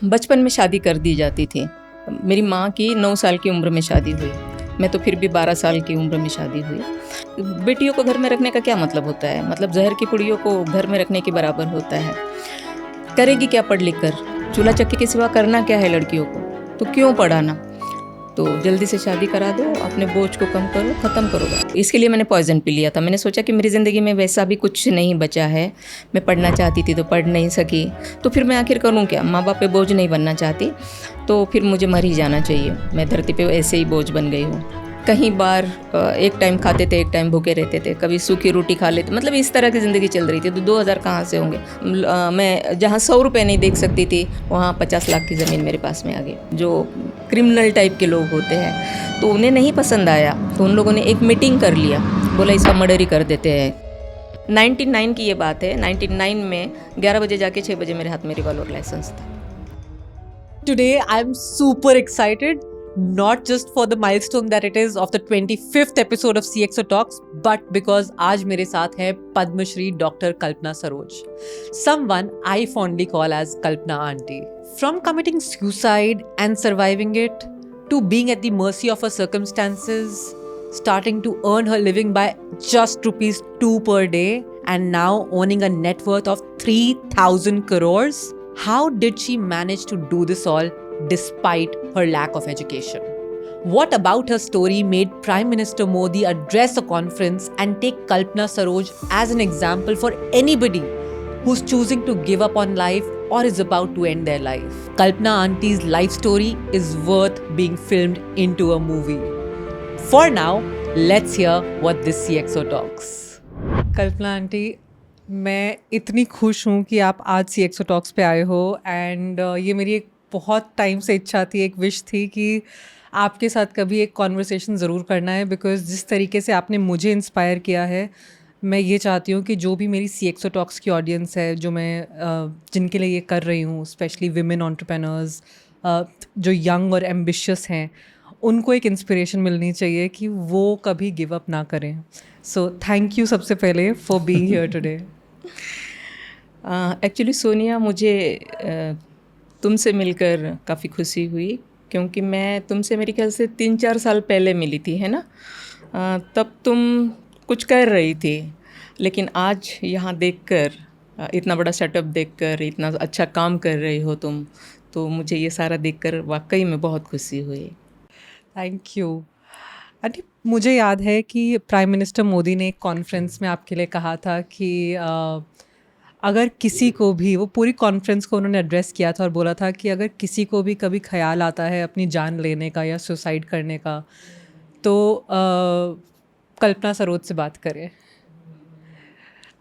बचपन में शादी कर दी जाती थी। मेरी माँ की 9 साल की उम्र में शादी हुई, मैं तो फिर भी 12 साल की उम्र में शादी हुई। बेटियों को घर में रखने का क्या मतलब होता है? मतलब जहर की पुड़ियों को घर में रखने के बराबर होता है। करेगी क्या पढ़ लिख कर? चूल्हा चक्की के सिवा करना क्या है लड़कियों को? तो क्यों पढ़ाना? तो जल्दी से शादी करा दो, अपने बोझ को कम करो, ख़त्म करो बात। इसके लिए मैंने पॉइज़न पी लिया था। मैंने सोचा कि मेरी ज़िंदगी में वैसा भी कुछ नहीं बचा है, मैं पढ़ना चाहती थी तो पढ़ नहीं सकी, तो फिर मैं आखिर करूँ क्या? माँ बाप पे बोझ नहीं बनना चाहती, तो फिर मुझे मर ही जाना चाहिए। मैं धरती पे ऐसे ही बोझ बन गई हूँ। कहीं बार एक टाइम खाते थे, एक टाइम भूखे रहते थे, कभी सूखी रोटी खा लेते, मतलब इस तरह की ज़िंदगी चल रही थी। तो 2000 कहाँ से होंगे? मैं जहाँ 100 रुपये नहीं देख सकती थी, वहाँ 50 लाख की ज़मीन मेरे पास में आ गई। जो क्रिमिनल टाइप के लोग होते हैं, तो उन्हें नहीं पसंद आया, तो उन लोगों ने एक मीटिंग कर लिया, बोला इसका मर्डर ही कर देते हैं। 99 की ये बात है। 99 में 11 बजे जाके 6 बजे मेरे हाथ में रिवॉल्वर लाइसेंस था। Today, I'm super excited, not just for the milestone that it is of the 25th episode of CXO Talks, but because आज मेरे साथ है Padmashri doctor Kalpana Saroj, someone I fondly call as Kalpana Aunty. From committing suicide and surviving it, to being at the mercy of her circumstances, starting to earn her living by just rupees 2 per day, and now owning a net worth of 3,000 crores. How did she manage to do this all despite her lack of education? What about her story made Prime Minister Modi address a conference and take Kalpana Saroj as an example for anybody who's choosing to give up on life or is about to end their life? Kalpana Auntie's life story is worth being filmed into a movie. For now, let's hear what this CXO talks. Kalpana Auntie, मैं इतनी खुश हूँ कि आप आज CXO talks पे आए हो एंड ये मेरी एक बहुत टाइम से इच्छा थी, एक विश थी कि आपके साथ कभी एक कॉन्वर्सेशन ज़रूर करना है, बिकॉज जिस तरीके से आपने मुझे इंस्पायर किया है, मैं ये चाहती हूँ कि जो भी मेरी CXO टॉक्स की ऑडियंस है, जो मैं जिनके लिए ये कर रही हूँ, स्पेशली विमेन एंटरप्रेन्योर्स जो यंग और एम्बिशियस हैं, उनको एक इंस्पिरेशन मिलनी चाहिए कि वो कभी गिव अप ना करें. सो थैंक यू सबसे पहले for being here today. Actually Sonia, मुझे तुमसे मिलकर काफ़ी खुशी हुई, क्योंकि मैं तुमसे मेरे ख्याल से 3-4 साल पहले मिली थी, है ना? तब तुम कुछ कर रही थी, लेकिन आज यहाँ देखकर, इतना बड़ा सेटअप देखकर, इतना अच्छा काम कर रही हो तुम, तो मुझे ये सारा देखकर वाकई में बहुत खुशी हुई. Thank you. अरे मुझे याद है कि प्राइम मिनिस्टर मोदी ने एक कॉन्फ्रेंस में आपके लिए कहा था कि अगर किसी को भी, वो पूरी कॉन्फ्रेंस को उन्होंने एड्रेस किया था और बोला था कि अगर किसी को भी कभी ख्याल आता है अपनी जान लेने का या सुसाइड करने का, तो कल्पना सरोज से बात करें.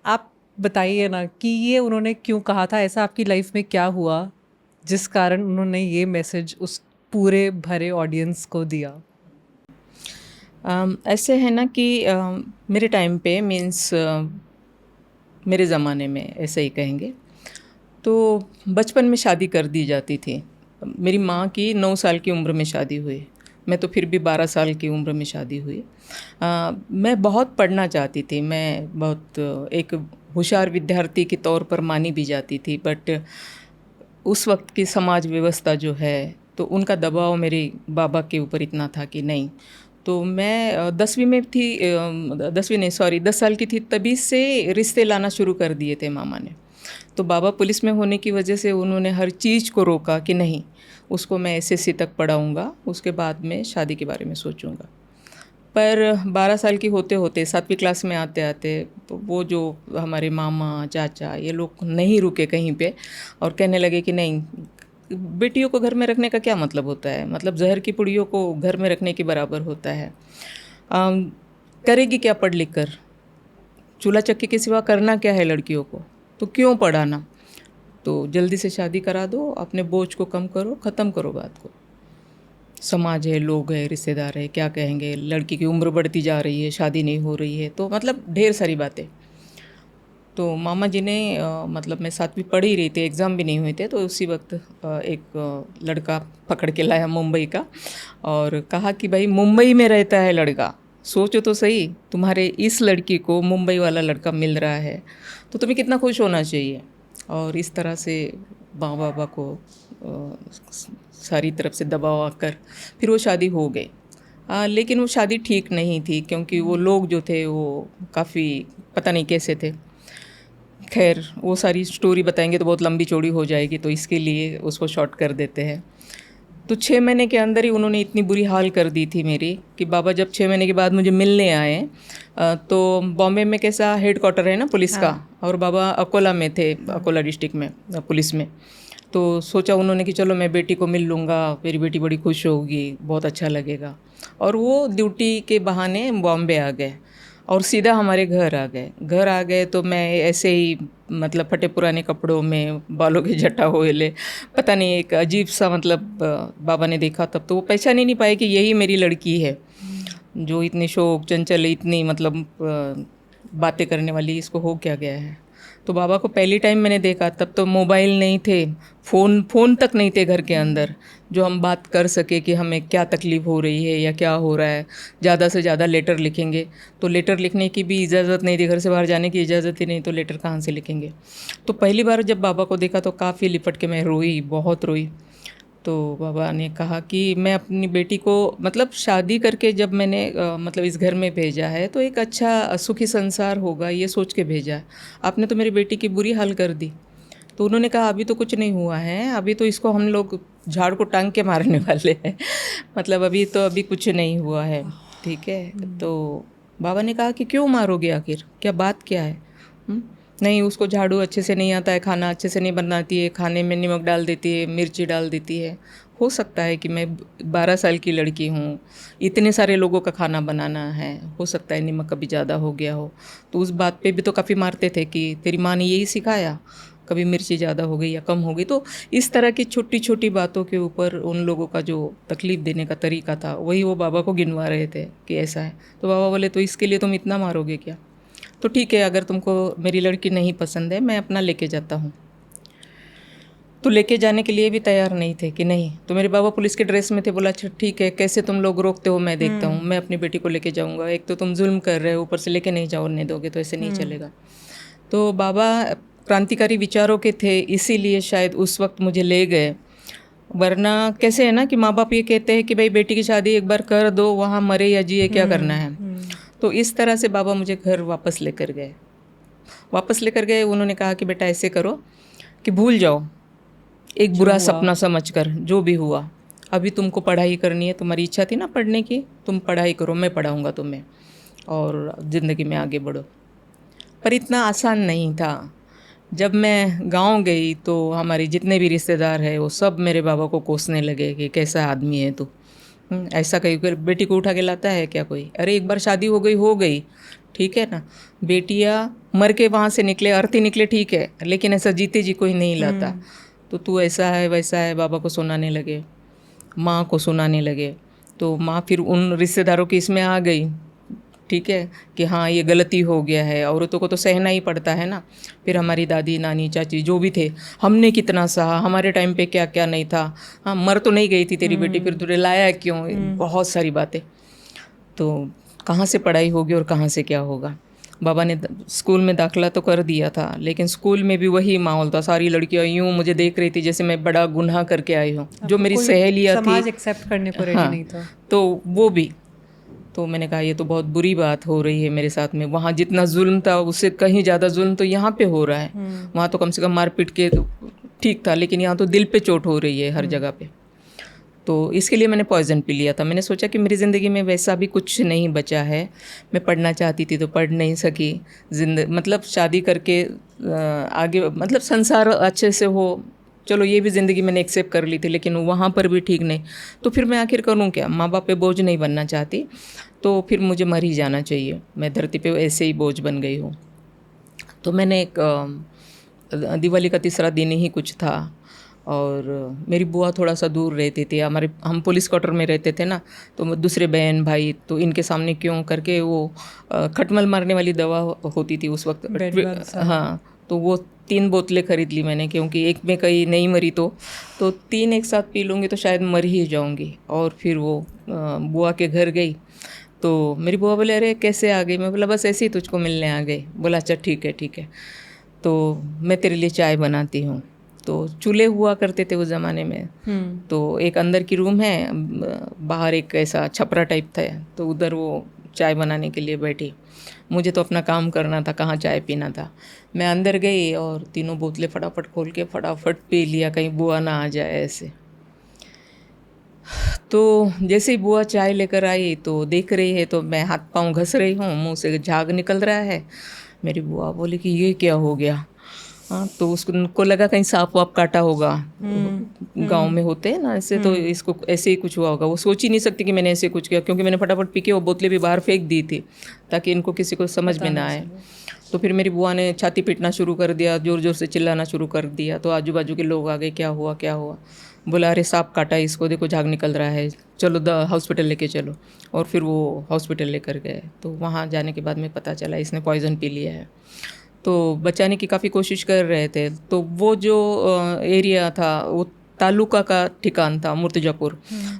आप बताइए ना कि ये उन्होंने क्यों कहा था, ऐसा आपकी लाइफ में क्या हुआ जिस कारण उन्होंने ये मैसेज उस पूरे भरे ऑडियंस को दिया? ऐसे है ना कि मेरे टाइम पे, मीन्स मेरे ज़माने में ऐसे ही कहेंगे, तो बचपन में शादी कर दी जाती थी. मेरी माँ की 9 साल की उम्र में शादी हुई, मैं तो फिर भी 12 साल की उम्र में शादी हुई. मैं बहुत पढ़ना चाहती थी, मैं बहुत एक होशियार विद्यार्थी के तौर पर मानी भी जाती थी, बट उस वक्त की समाज व्यवस्था जो है, तो उनका दबाव मेरे बाबा के ऊपर इतना था कि नहीं. तो मैं 10वीं में थी, 10वीं नहीं, सॉरी, 10 साल की थी, तभी से रिश्ते लाना शुरू कर दिए थे मामा ने. तो बाबा पुलिस में होने की वजह से उन्होंने हर चीज़ को रोका कि नहीं, उसको मैं SSC तक पढ़ाऊँगा, उसके बाद में शादी के बारे में सोचूंगा. पर 12 साल की होते होते, 7वीं क्लास में आते आते, तो वो जो हमारे मामा चाचा ये लोग नहीं रुके कहीं पे, और कहने लगे कि नहीं, बेटियों को घर में रखने का क्या मतलब होता है? मतलब जहर की पुड़ियों को घर में रखने के बराबर होता है. करेगी क्या पढ़ लिख कर? चूल्हा चक्की के सिवा करना क्या है लड़कियों को? तो क्यों पढ़ाना? तो जल्दी से शादी करा दो, अपने बोझ को कम करो, ख़त्म करो बात को. समाज है, लोग है, रिश्तेदार है, क्या कहेंगे, लड़की की उम्र बढ़ती जा रही है, शादी नहीं हो रही है, तो मतलब ढेर सारी बातें. तो मामा जी ने मतलब मैं 7वीं पढ़ ही रही थी, एग्ज़ाम भी नहीं हुए थे, तो उसी वक्त एक लड़का पकड़ के लाया मुंबई का, और कहा कि भाई मुंबई में रहता है लड़का, सोचो तो सही, तुम्हारे इस लड़की को मुंबई वाला लड़का मिल रहा है, तो तुम्हें कितना खुश होना चाहिए. और इस तरह से माँ बाबा को सारी तरफ से दबाव आकर फिर वो शादी हो गई। लेकिन वो शादी ठीक नहीं थी, क्योंकि वो लोग जो थे वो काफ़ी पता नहीं कैसे थे। खैर, वो सारी स्टोरी बताएंगे तो बहुत लंबी चौड़ी हो जाएगी, तो इसके लिए उसको शॉर्ट कर देते हैं। तो 6 महीने के अंदर ही उन्होंने इतनी बुरी हाल कर दी थी मेरी कि बाबा जब 6 महीने के बाद मुझे मिलने आए, तो बॉम्बे में कैसा हेड क्वार्टर है ना पुलिस का, और बाबा अकोला में थे, अकोला डिस्ट्रिक्ट में पुलिस में। तो सोचा उन्होंने कि चलो मैं बेटी को मिल लूँगा, मेरी बेटी बड़ी खुश होगी, बहुत अच्छा लगेगा। और वो ड्यूटी के बहाने बॉम्बे आ गए और सीधा हमारे घर आ गए। घर आ गए तो मैं ऐसे ही मतलब फटे पुराने कपड़ों में, बालों की जटा होएले, पता नहीं एक अजीब सा, मतलब बाबा ने देखा तब तो वो पहचान ही नहीं पाए कि यही मेरी लड़की है, जो इतनी शौक चंचल, इतनी मतलब बातें करने वाली, इसको हो क्या गया है। तो बाबा को पहली टाइम मैंने देखा तब तो मोबाइल नहीं थे, फ़ोन तक नहीं थे घर के अंदर, जो हम बात कर सके कि हमें क्या तकलीफ़ हो रही है या क्या हो रहा है। ज़्यादा से ज़्यादा लेटर लिखेंगे, तो लेटर लिखने की भी इजाज़त नहीं थी, घर से बाहर जाने की इजाज़त ही नहीं, तो लेटर कहाँ से लिखेंगे। तो पहली बार जब बाबा को देखा तो काफ़ी लिपट के मैं रोई, बहुत रोई। तो बाबा ने कहा कि मैं अपनी बेटी को, मतलब शादी करके जब मैंने मतलब इस घर में भेजा है तो एक अच्छा सुखी संसार होगा ये सोच के भेजा है, आपने तो मेरी बेटी की बुरी हाल कर दी। तो उन्होंने कहा अभी तो कुछ नहीं हुआ है, अभी तो इसको हम लोग झाड़ को टांग के मारने वाले हैं मतलब अभी कुछ नहीं हुआ है, ठीक है। तो बाबा ने कहा कि क्यों मारोगे, आखिर क्या बात क्या है। नहीं, उसको झाड़ू अच्छे से नहीं आता है, खाना अच्छे से नहीं बनाती है, खाने में नमक डाल देती है, मिर्ची डाल देती है। हो सकता है कि मैं 12 साल की लड़की हूँ, इतने सारे लोगों का खाना बनाना है, हो सकता है नमक कभी ज़्यादा हो गया हो। तो उस बात पे भी तो काफ़ी मारते थे कि तेरी माँ ने यही सिखाया, कभी मिर्ची ज़्यादा हो गई या कम हो गई। तो इस तरह की छोटी छोटी बातों के ऊपर उन लोगों का जो तकलीफ़ देने का तरीका था, वही वो बाबा को गिनवा रहे थे कि ऐसा है। तो बाबा बोले तो इसके लिए तुम इतना मारोगे क्या। तो ठीक है, अगर तुमको मेरी लड़की नहीं पसंद है, मैं अपना लेके जाता हूँ। तो लेके जाने के लिए भी तैयार नहीं थे कि नहीं। तो मेरे बाबा पुलिस के ड्रेस में थे, बोला अच्छा ठीक है, कैसे तुम लोग रोकते हो मैं देखता हूँ, मैं अपनी बेटी को लेके जाऊँगा। एक तो तुम जुल्म कर रहे हो, ऊपर से लेके नहीं जाने दोगे, तो ऐसे नहीं चलेगा। तो बाबा क्रांतिकारी विचारों के थे, इसीलिए शायद उस वक्त मुझे ले गए। वरना कैसे है ना कि माँ बाप ये कहते हैं कि भाई बेटी की शादी एक बार कर दो, वहाँ मरे या जिए क्या करना है। तो इस तरह से बाबा मुझे घर वापस लेकर गए। उन्होंने कहा कि बेटा ऐसे करो कि भूल जाओ, एक बुरा सपना समझकर जो भी हुआ, अभी तुमको पढ़ाई करनी है, तुम्हारी इच्छा थी ना पढ़ने की, तुम पढ़ाई करो, मैं पढ़ाऊँगा तुम्हें और ज़िंदगी में आगे बढ़ो। पर इतना आसान नहीं था। जब मैं गांव गई तो हमारे जितने भी रिश्तेदार हैं वो सब मेरे बाबा को कोसने लगे कि कैसा आदमी है तू, ऐसा कहीं कर बेटी को उठा के लाता है क्या कोई। अरे एक बार शादी हो गई ठीक है ना, बेटियां मर के वहाँ से निकले, अर्थी निकले ठीक है, लेकिन ऐसा जीते जी कोई नहीं लाता। तो तू ऐसा है वैसा है, बाबा को सुनाने लगे, माँ को सुनाने लगे। तो माँ फिर उन रिश्तेदारों की इसमें आ गई, ठीक है, कि हाँ ये गलती हो गया है, औरतों को तो सहना ही पड़ता है ना। फिर हमारी दादी नानी चाची जो भी थे, हमने कितना सहा, हमारे टाइम पे क्या क्या नहीं था। हाँ, मर तो नहीं गई थी तेरी बेटी, फिर तुझे लाया क्यों, बहुत सारी बातें। तो कहाँ से पढ़ाई होगी और कहाँ से क्या होगा। बाबा ने स्कूल में दाखिला तो कर दिया था, लेकिन स्कूल में भी वही माहौल था, सारी लड़कियां यूँ मुझे देख रही थी जैसे मैं बड़ा गुनाह करके आई हूँ। जो मेरी सहेलियाँ थी, समाज एक्सेप्ट करने को रेडी नहीं था। तो वो भी। तो मैंने कहा ये तो बहुत बुरी बात हो रही है मेरे साथ में। वहाँ जितना जुल्म था उससे कहीं ज़्यादा जुल्म तो यहाँ पे हो रहा है। वहाँ तो कम से कम मारपीट के ठीक था, लेकिन यहाँ तो दिल पे चोट हो रही है हर जगह पे। तो इसके लिए मैंने पॉइज़न पी लिया था। मैंने सोचा कि मेरी ज़िंदगी में वैसा भी कुछ नहीं बचा है। मैं पढ़ना चाहती थी तो पढ़ नहीं सकी, मतलब शादी करके आगे मतलब संसार अच्छे से हो, चलो ये भी ज़िंदगी मैंने एक्सेप्ट कर ली थी, लेकिन वहाँ पर भी ठीक नहीं। तो फिर मैं आखिर करूँ क्या, माँ बाप पे बोझ नहीं बनना चाहती, तो फिर मुझे मर ही जाना चाहिए। मैं धरती पे ऐसे ही बोझ बन गई हूँ। तो मैंने एक दिवाली का तीसरा दिन ही कुछ था, और मेरी बुआ थोड़ा सा दूर रहती थी, हम पुलिस क्वार्टर में रहते थे ना, तो दूसरे बहन भाई तो इनके सामने क्यों करके वो खटमल मारने वाली दवा होती थी उस वक्त, हाँ, तो वो 3 बोतलें खरीद ली मैंने, क्योंकि एक में कहीं नहीं मरी तो 3 एक साथ पी लूँगी तो शायद मर ही जाऊँगी। और फिर वो बुआ के घर गई तो मेरी बुआ बोले अरे कैसे आ गई। मैं बोला बस ऐसे ही तुझको मिलने आ गई। बोला अच्छा ठीक है ठीक है, तो मैं तेरे लिए चाय बनाती हूँ। तो चूल्हे हुआ करते थे उस ज़माने में। तो एक अंदर की रूम है, बाहर एक ऐसा छपरा टाइप था, तो उधर वो चाय बनाने के लिए बैठी। मुझे तो अपना काम करना था, कहाँ चाय पीना था। मैं अंदर गई और तीनों बोतलें फटाफट खोल के फटाफट पी लिया, कहीं बुआ ना आ जाए ऐसे। तो जैसे ही बुआ चाय लेकर आई तो देख रही है, तो मैं हाथ पांव घस रही हूँ, मुंह से झाग निकल रहा है। मेरी बुआ बोली कि ये क्या हो गया। हाँ, तो उसको लगा कहीं सांप वाप काटा होगा, गांव में होते हैं ना ऐसे, तो इसको ऐसे ही कुछ हुआ होगा। वो सोच ही नहीं सकती कि मैंने ऐसे कुछ किया, क्योंकि मैंने फटाफट पी के वो बोतलें भी बाहर फेंक दी थी ताकि इनको किसी को समझ में ना आए। तो फिर मेरी बुआ ने छाती पीटना शुरू कर दिया, ज़ोर ज़ोर से चिल्लाना शुरू कर दिया। तो आजू बाजू के लोग आ गए, क्या हुआ क्या हुआ। बोला अरे सांप काटा है इसको, देखो झाग निकल रहा है, चलो हॉस्पिटल लेके चलो। और फिर वो हॉस्पिटल लेकर गए। तो वहाँ जाने के बाद में पता चला इसने पॉइज़न पी लिया है। तो बचाने की काफ़ी कोशिश कर रहे थे। तो वो जो एरिया था वो तालुका का ठिकान था, मुर्तजापुर।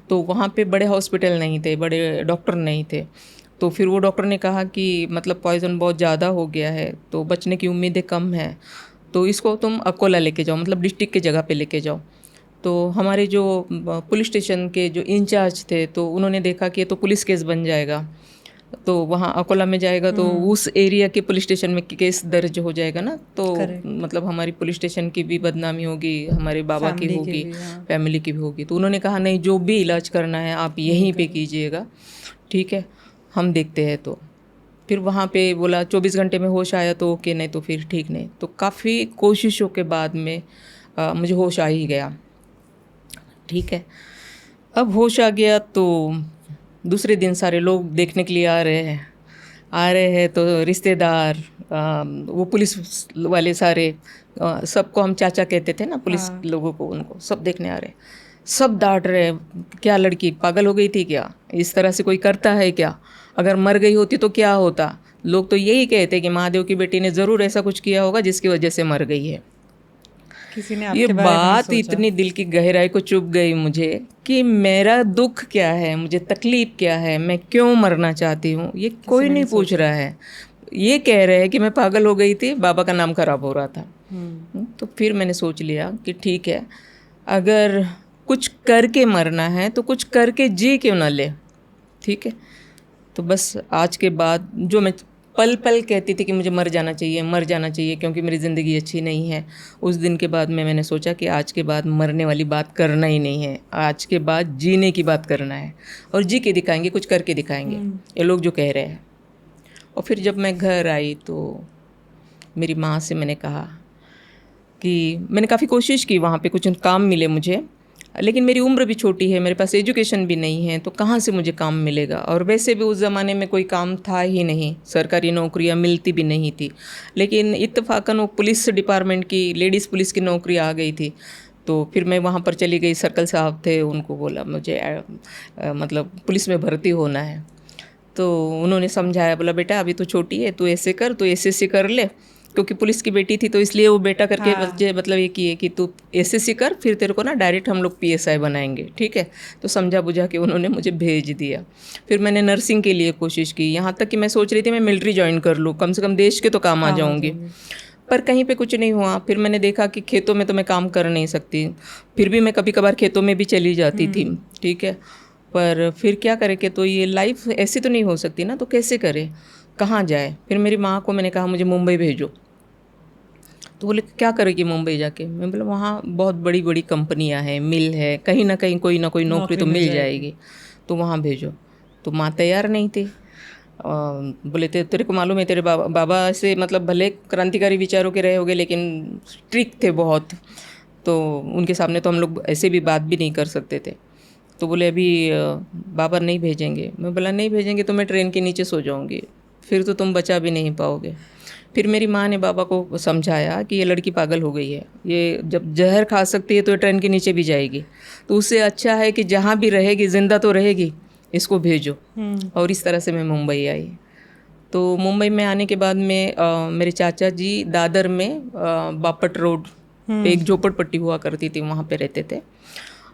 तो वहाँ पे बड़े हॉस्पिटल नहीं थे, बड़े डॉक्टर नहीं थे। तो फिर वो डॉक्टर ने कहा कि मतलब पॉइज़न बहुत ज़्यादा हो गया है, तो बचने की उम्मीदें कम हैं, तो इसको तुम अकोला लेके जाओ, मतलब डिस्ट्रिक्ट की जगह पे लेके जाओ। तो हमारे जो पुलिस स्टेशन के जो इंचार्ज थे, तो उन्होंने देखा कि ये तो पुलिस केस बन जाएगा, तो वहाँ अकोला में जाएगा तो उस एरिया के पुलिस स्टेशन में केस दर्ज हो जाएगा ना। तो मतलब हमारी पुलिस स्टेशन की भी बदनामी होगी, हमारे बाबा की होगी, फैमिली की भी होगी। तो उन्होंने कहा नहीं, जो भी इलाज करना है आप यहीं पे कीजिएगा, ठीक है, हम देखते हैं। तो फिर वहाँ पे बोला 24 घंटे में होश आया तो ओके, नहीं तो फिर ठीक नहीं। तो काफ़ी कोशिशों के बाद में मुझे होश आ ही गया, ठीक है। अब होश आ गया तो दूसरे दिन सारे लोग देखने के लिए आ रहे हैं। तो रिश्तेदार, वो पुलिस वाले सारे, सबको हम चाचा कहते थे ना, पुलिस लोगों को, उनको सब देखने आ रहे, सब डांट रहे, क्या लड़की पागल हो गई थी क्या, इस तरह से कोई करता है क्या, अगर मर गई होती तो क्या होता। लोग तो यही कहते कि महादेव की बेटी ने ज़रूर ऐसा कुछ किया होगा जिसकी वजह से मर गई है। किसी ने ये बात इतनी दिल की गहराई को चुभ गई मुझे कि मेरा दुख क्या है, मुझे तकलीफ क्या है, मैं क्यों मरना चाहती हूँ, ये कोई नहीं पूछ रहा है। ये कह रहे हैं कि मैं पागल हो गई थी, बाबा का नाम खराब हो रहा था। तो फिर मैंने सोच लिया कि ठीक है, अगर कुछ करके मरना है तो कुछ करके जी क्यों ना ले, ठीक है। तो बस आज के बाद जो मैं पल पल कहती थी कि मुझे मर जाना चाहिए क्योंकि मेरी ज़िंदगी अच्छी नहीं है, उस दिन के बाद में मैंने सोचा कि आज के बाद मरने वाली बात करना ही नहीं है, आज के बाद जीने की बात करना है, और जी के दिखाएंगे, कुछ करके दिखाएंगे, ये लोग जो कह रहे हैं। और फिर जब मैं घर आई तो मेरी माँ से मैंने कहा कि मैंने काफ़ी कोशिश की वहाँ पे कुछ काम मिले मुझे, लेकिन मेरी उम्र भी छोटी है, मेरे पास एजुकेशन भी नहीं है, तो कहाँ से मुझे काम मिलेगा। और वैसे भी उस ज़माने में कोई काम था ही नहीं, सरकारी नौकरियाँ मिलती भी नहीं थी। लेकिन इत्तेफाकन वो पुलिस डिपार्टमेंट की, लेडीज़ पुलिस की नौकरी आ गई थी। तो फिर मैं वहाँ पर चली गई, सर्कल साहब थे, उनको बोला मुझे मतलब पुलिस में भर्ती होना है। तो उन्होंने समझाया, बोला बेटा अभी तो छोटी है, तू ऐसे कर, तू एसएससी कर ले, क्योंकि पुलिस की बेटी थी तो इसलिए वो बेटा करके मुझे मतलब ये किए कि तू एसएससी कर, फिर तेरे को ना डायरेक्ट हम लोग पीएसआई बनाएंगे, ठीक है। तो समझा बुझा के उन्होंने मुझे भेज दिया। फिर मैंने नर्सिंग के लिए कोशिश की, यहाँ तक कि मैं सोच रही थी मैं मिलिट्री ज्वाइन कर लूँ, कम से कम देश के तो काम आ जाऊँगी, पर कहीं पे कुछ नहीं हुआ। फिर मैंने देखा कि खेतों में तो मैं काम कर नहीं सकती, फिर भी मैं कभी कभार खेतों में भी चली जाती थी, ठीक है। पर फिर क्या करें कि तो ये लाइफ ऐसी तो नहीं हो सकती ना, तो कैसे करें, कहाँ जाए। फिर मेरी माँ को मैंने कहा मुझे मुंबई भेजो। तो बोले क्या करेगी मुंबई जाके। मैं बोला वहाँ बहुत बड़ी बड़ी कंपनियाँ हैं, मिल है, कहीं ना कहीं कोई ना कोई नौकरी तो मिल जाएगी, तो वहाँ भेजो। तो माँ तैयार नहीं थी। बोले तेरे को मालूम है तेरे बाबा से मतलब भले क्रांतिकारी विचारों के रहे होंगे लेकिन स्ट्रिक्ट थे बहुत, तो उनके सामने तो हम लोग ऐसे भी बात भी नहीं कर सकते थे। तो बोले अभी बाबा नहीं भेजेंगे। मैं बोला नहीं भेजेंगे तो मैं ट्रेन के नीचे सो जाऊंगी, फिर तो तुम बचा भी नहीं पाओगे। फिर मेरी माँ ने बाबा को समझाया कि ये लड़की पागल हो गई है, ये जब जहर खा सकती है तो ये ट्रेन के नीचे भी जाएगी, तो उससे अच्छा है कि जहाँ भी रहेगी ज़िंदा तो रहेगी, इसको भेजो। और इस तरह से मैं मुंबई आई। तो मुंबई में आने के बाद में मेरे चाचा जी दादर में बापट रोड पे एक झोपड़पट्टी हुआ करती थी, वहाँ पे रहते थे।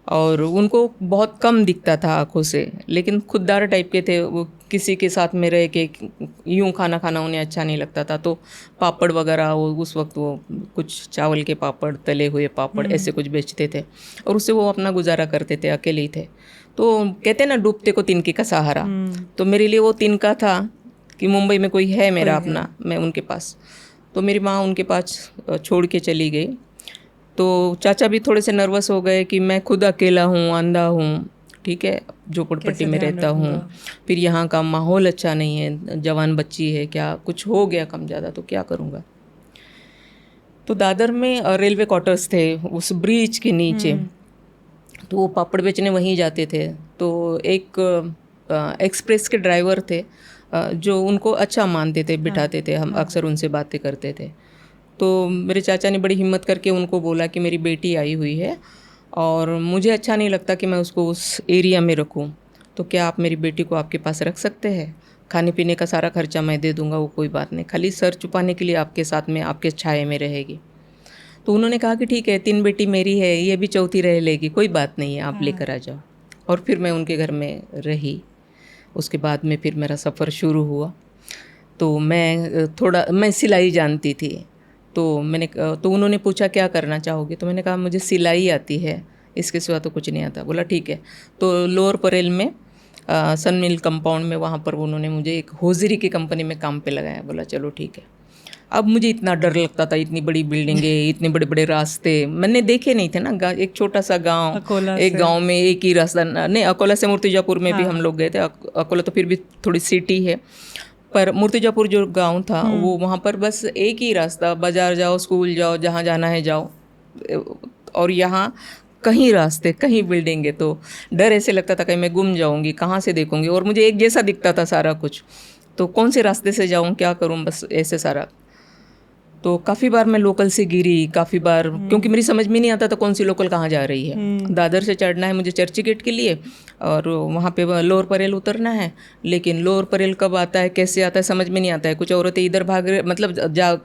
और उनको बहुत कम दिखता था आँखों से, लेकिन खुददार टाइप के थे वो। किसी के साथ में रह के यूं खाना खाना उन्हें अच्छा नहीं लगता था, तो पापड़ वगैरह वो उस वक्त वो कुछ चावल के पापड़, तले हुए पापड़ ऐसे कुछ बेचते थे और उससे वो अपना गुजारा करते थे, अकेले ही थे। तो कहते ना डूबते को तिनके का सहारा, तो मेरे लिए वो तिनका था कि मुंबई में कोई है मेरा अपना, मैं उनके पास। तो मेरी माँ उनके पास छोड़ के चली गई। तो चाचा भी थोड़े से नर्वस हो गए कि मैं खुद अकेला हूँ, अंधा हूँ, ठीक है, झोपड़पट्टी में रहता हूँ, फिर यहाँ का माहौल अच्छा नहीं है, जवान बच्ची है, क्या कुछ हो गया कम ज़्यादा तो क्या करूँगा। तो दादर में रेलवे क्वार्टर्स थे उस ब्रिज के नीचे, तो वो पापड़ बेचने वहीं जाते थे। तो एक एक्सप्रेस के ड्राइवर थे जो उनको अच्छा मानते थे, बिठाते थे, हम अक्सर उनसे बातें करते थे। तो मेरे चाचा ने बड़ी हिम्मत करके उनको बोला कि मेरी बेटी आई हुई है और मुझे अच्छा नहीं लगता कि मैं उसको उस एरिया में रखूं, तो क्या आप मेरी बेटी को आपके पास रख सकते हैं? खाने पीने का सारा खर्चा मैं दे दूंगा, वो कोई बात नहीं, खाली सर छुपाने के लिए आपके साथ में, आपके छाए में रहेगी। तो उन्होंने कहा कि ठीक है, 3 बेटी मेरी है, ये भी चौथी रह लेगी, कोई बात नहीं है, आप लेकर आ जाओ। और फिर मैं उनके घर में रही। उसके बाद में फिर मेरा सफ़र शुरू हुआ। तो मैं सिलाई जानती थी, तो उन्होंने पूछा क्या करना चाहोगे, तो मैंने कहा मुझे सिलाई आती है, इसके सिवा तो कुछ नहीं आता। बोला ठीक है। तो लोअर परेल में सन मिल कंपाउंड में, वहाँ पर उन्होंने मुझे एक होजरी की कंपनी में काम पे लगाया। बोला चलो ठीक है। अब मुझे इतना डर लगता था, इतनी बड़ी बिल्डिंगें, इतने बड़े बड़े रास्ते मैंने देखे नहीं थे ना। एक छोटा सा गांव, एक गांव में एक ही रास्ता, नहीं अकोला से मूर्तिजापुर में भी हम लोग गए थे। अकोला तो फिर भी थोड़ी सिटी है, पर मूर्तिजापुर जो गांव था वो, वहाँ पर बस एक ही रास्ता, बाजार जाओ, स्कूल जाओ, जहाँ जाना है जाओ। और यहाँ कहीं रास्ते, कहीं बिल्डिंग है, तो डर ऐसे लगता था कहीं मैं गुम जाऊंगी, कहाँ से देखूंगी, और मुझे एक जैसा दिखता था सारा कुछ, तो कौन से रास्ते से जाऊं, क्या करूं, बस ऐसे सारा। तो काफ़ी बार मैं लोकल से गिरी, काफ़ी बार, क्योंकि मेरी समझ में नहीं आता था कौन सी लोकल कहाँ जा रही है। दादर से चढ़ना है मुझे चर्ची गेट के लिए, और वहाँ पे लोअर परेल उतरना है, लेकिन लोअर परेल कब आता है, कैसे आता है, समझ में नहीं आता है। कुछ औरतें इधर भाग रहे, मतलब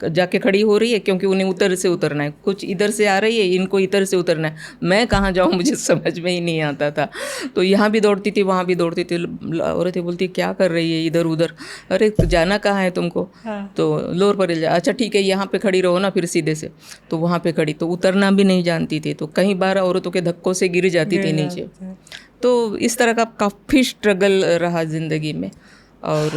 जाके खड़ी हो रही है, क्योंकि उन्हें उधर से उतरना है, कुछ इधर से आ रही है, इनको इधर से उतरना है, मैं कहाँ जाऊँ, मुझे समझ में ही नहीं आता था। तो यहाँ भी दौड़ती थी, वहाँ भी दौड़ती थी। औरतें बोलती क्या कर रही है इधर उधर, अरे जाना कहाँ है तुमको? तो लोअर परेल जा, अच्छा ठीक है, यहाँ पे खड़ी रहो ना फिर सीधे से। तो वहाँ पे खड़ी, तो उतरना भी नहीं जानती थी, तो कई बार औरतों के धक्कों से गिर जाती थी नीचे। तो इस तरह का काफ़ी स्ट्रगल रहा ज़िंदगी में। और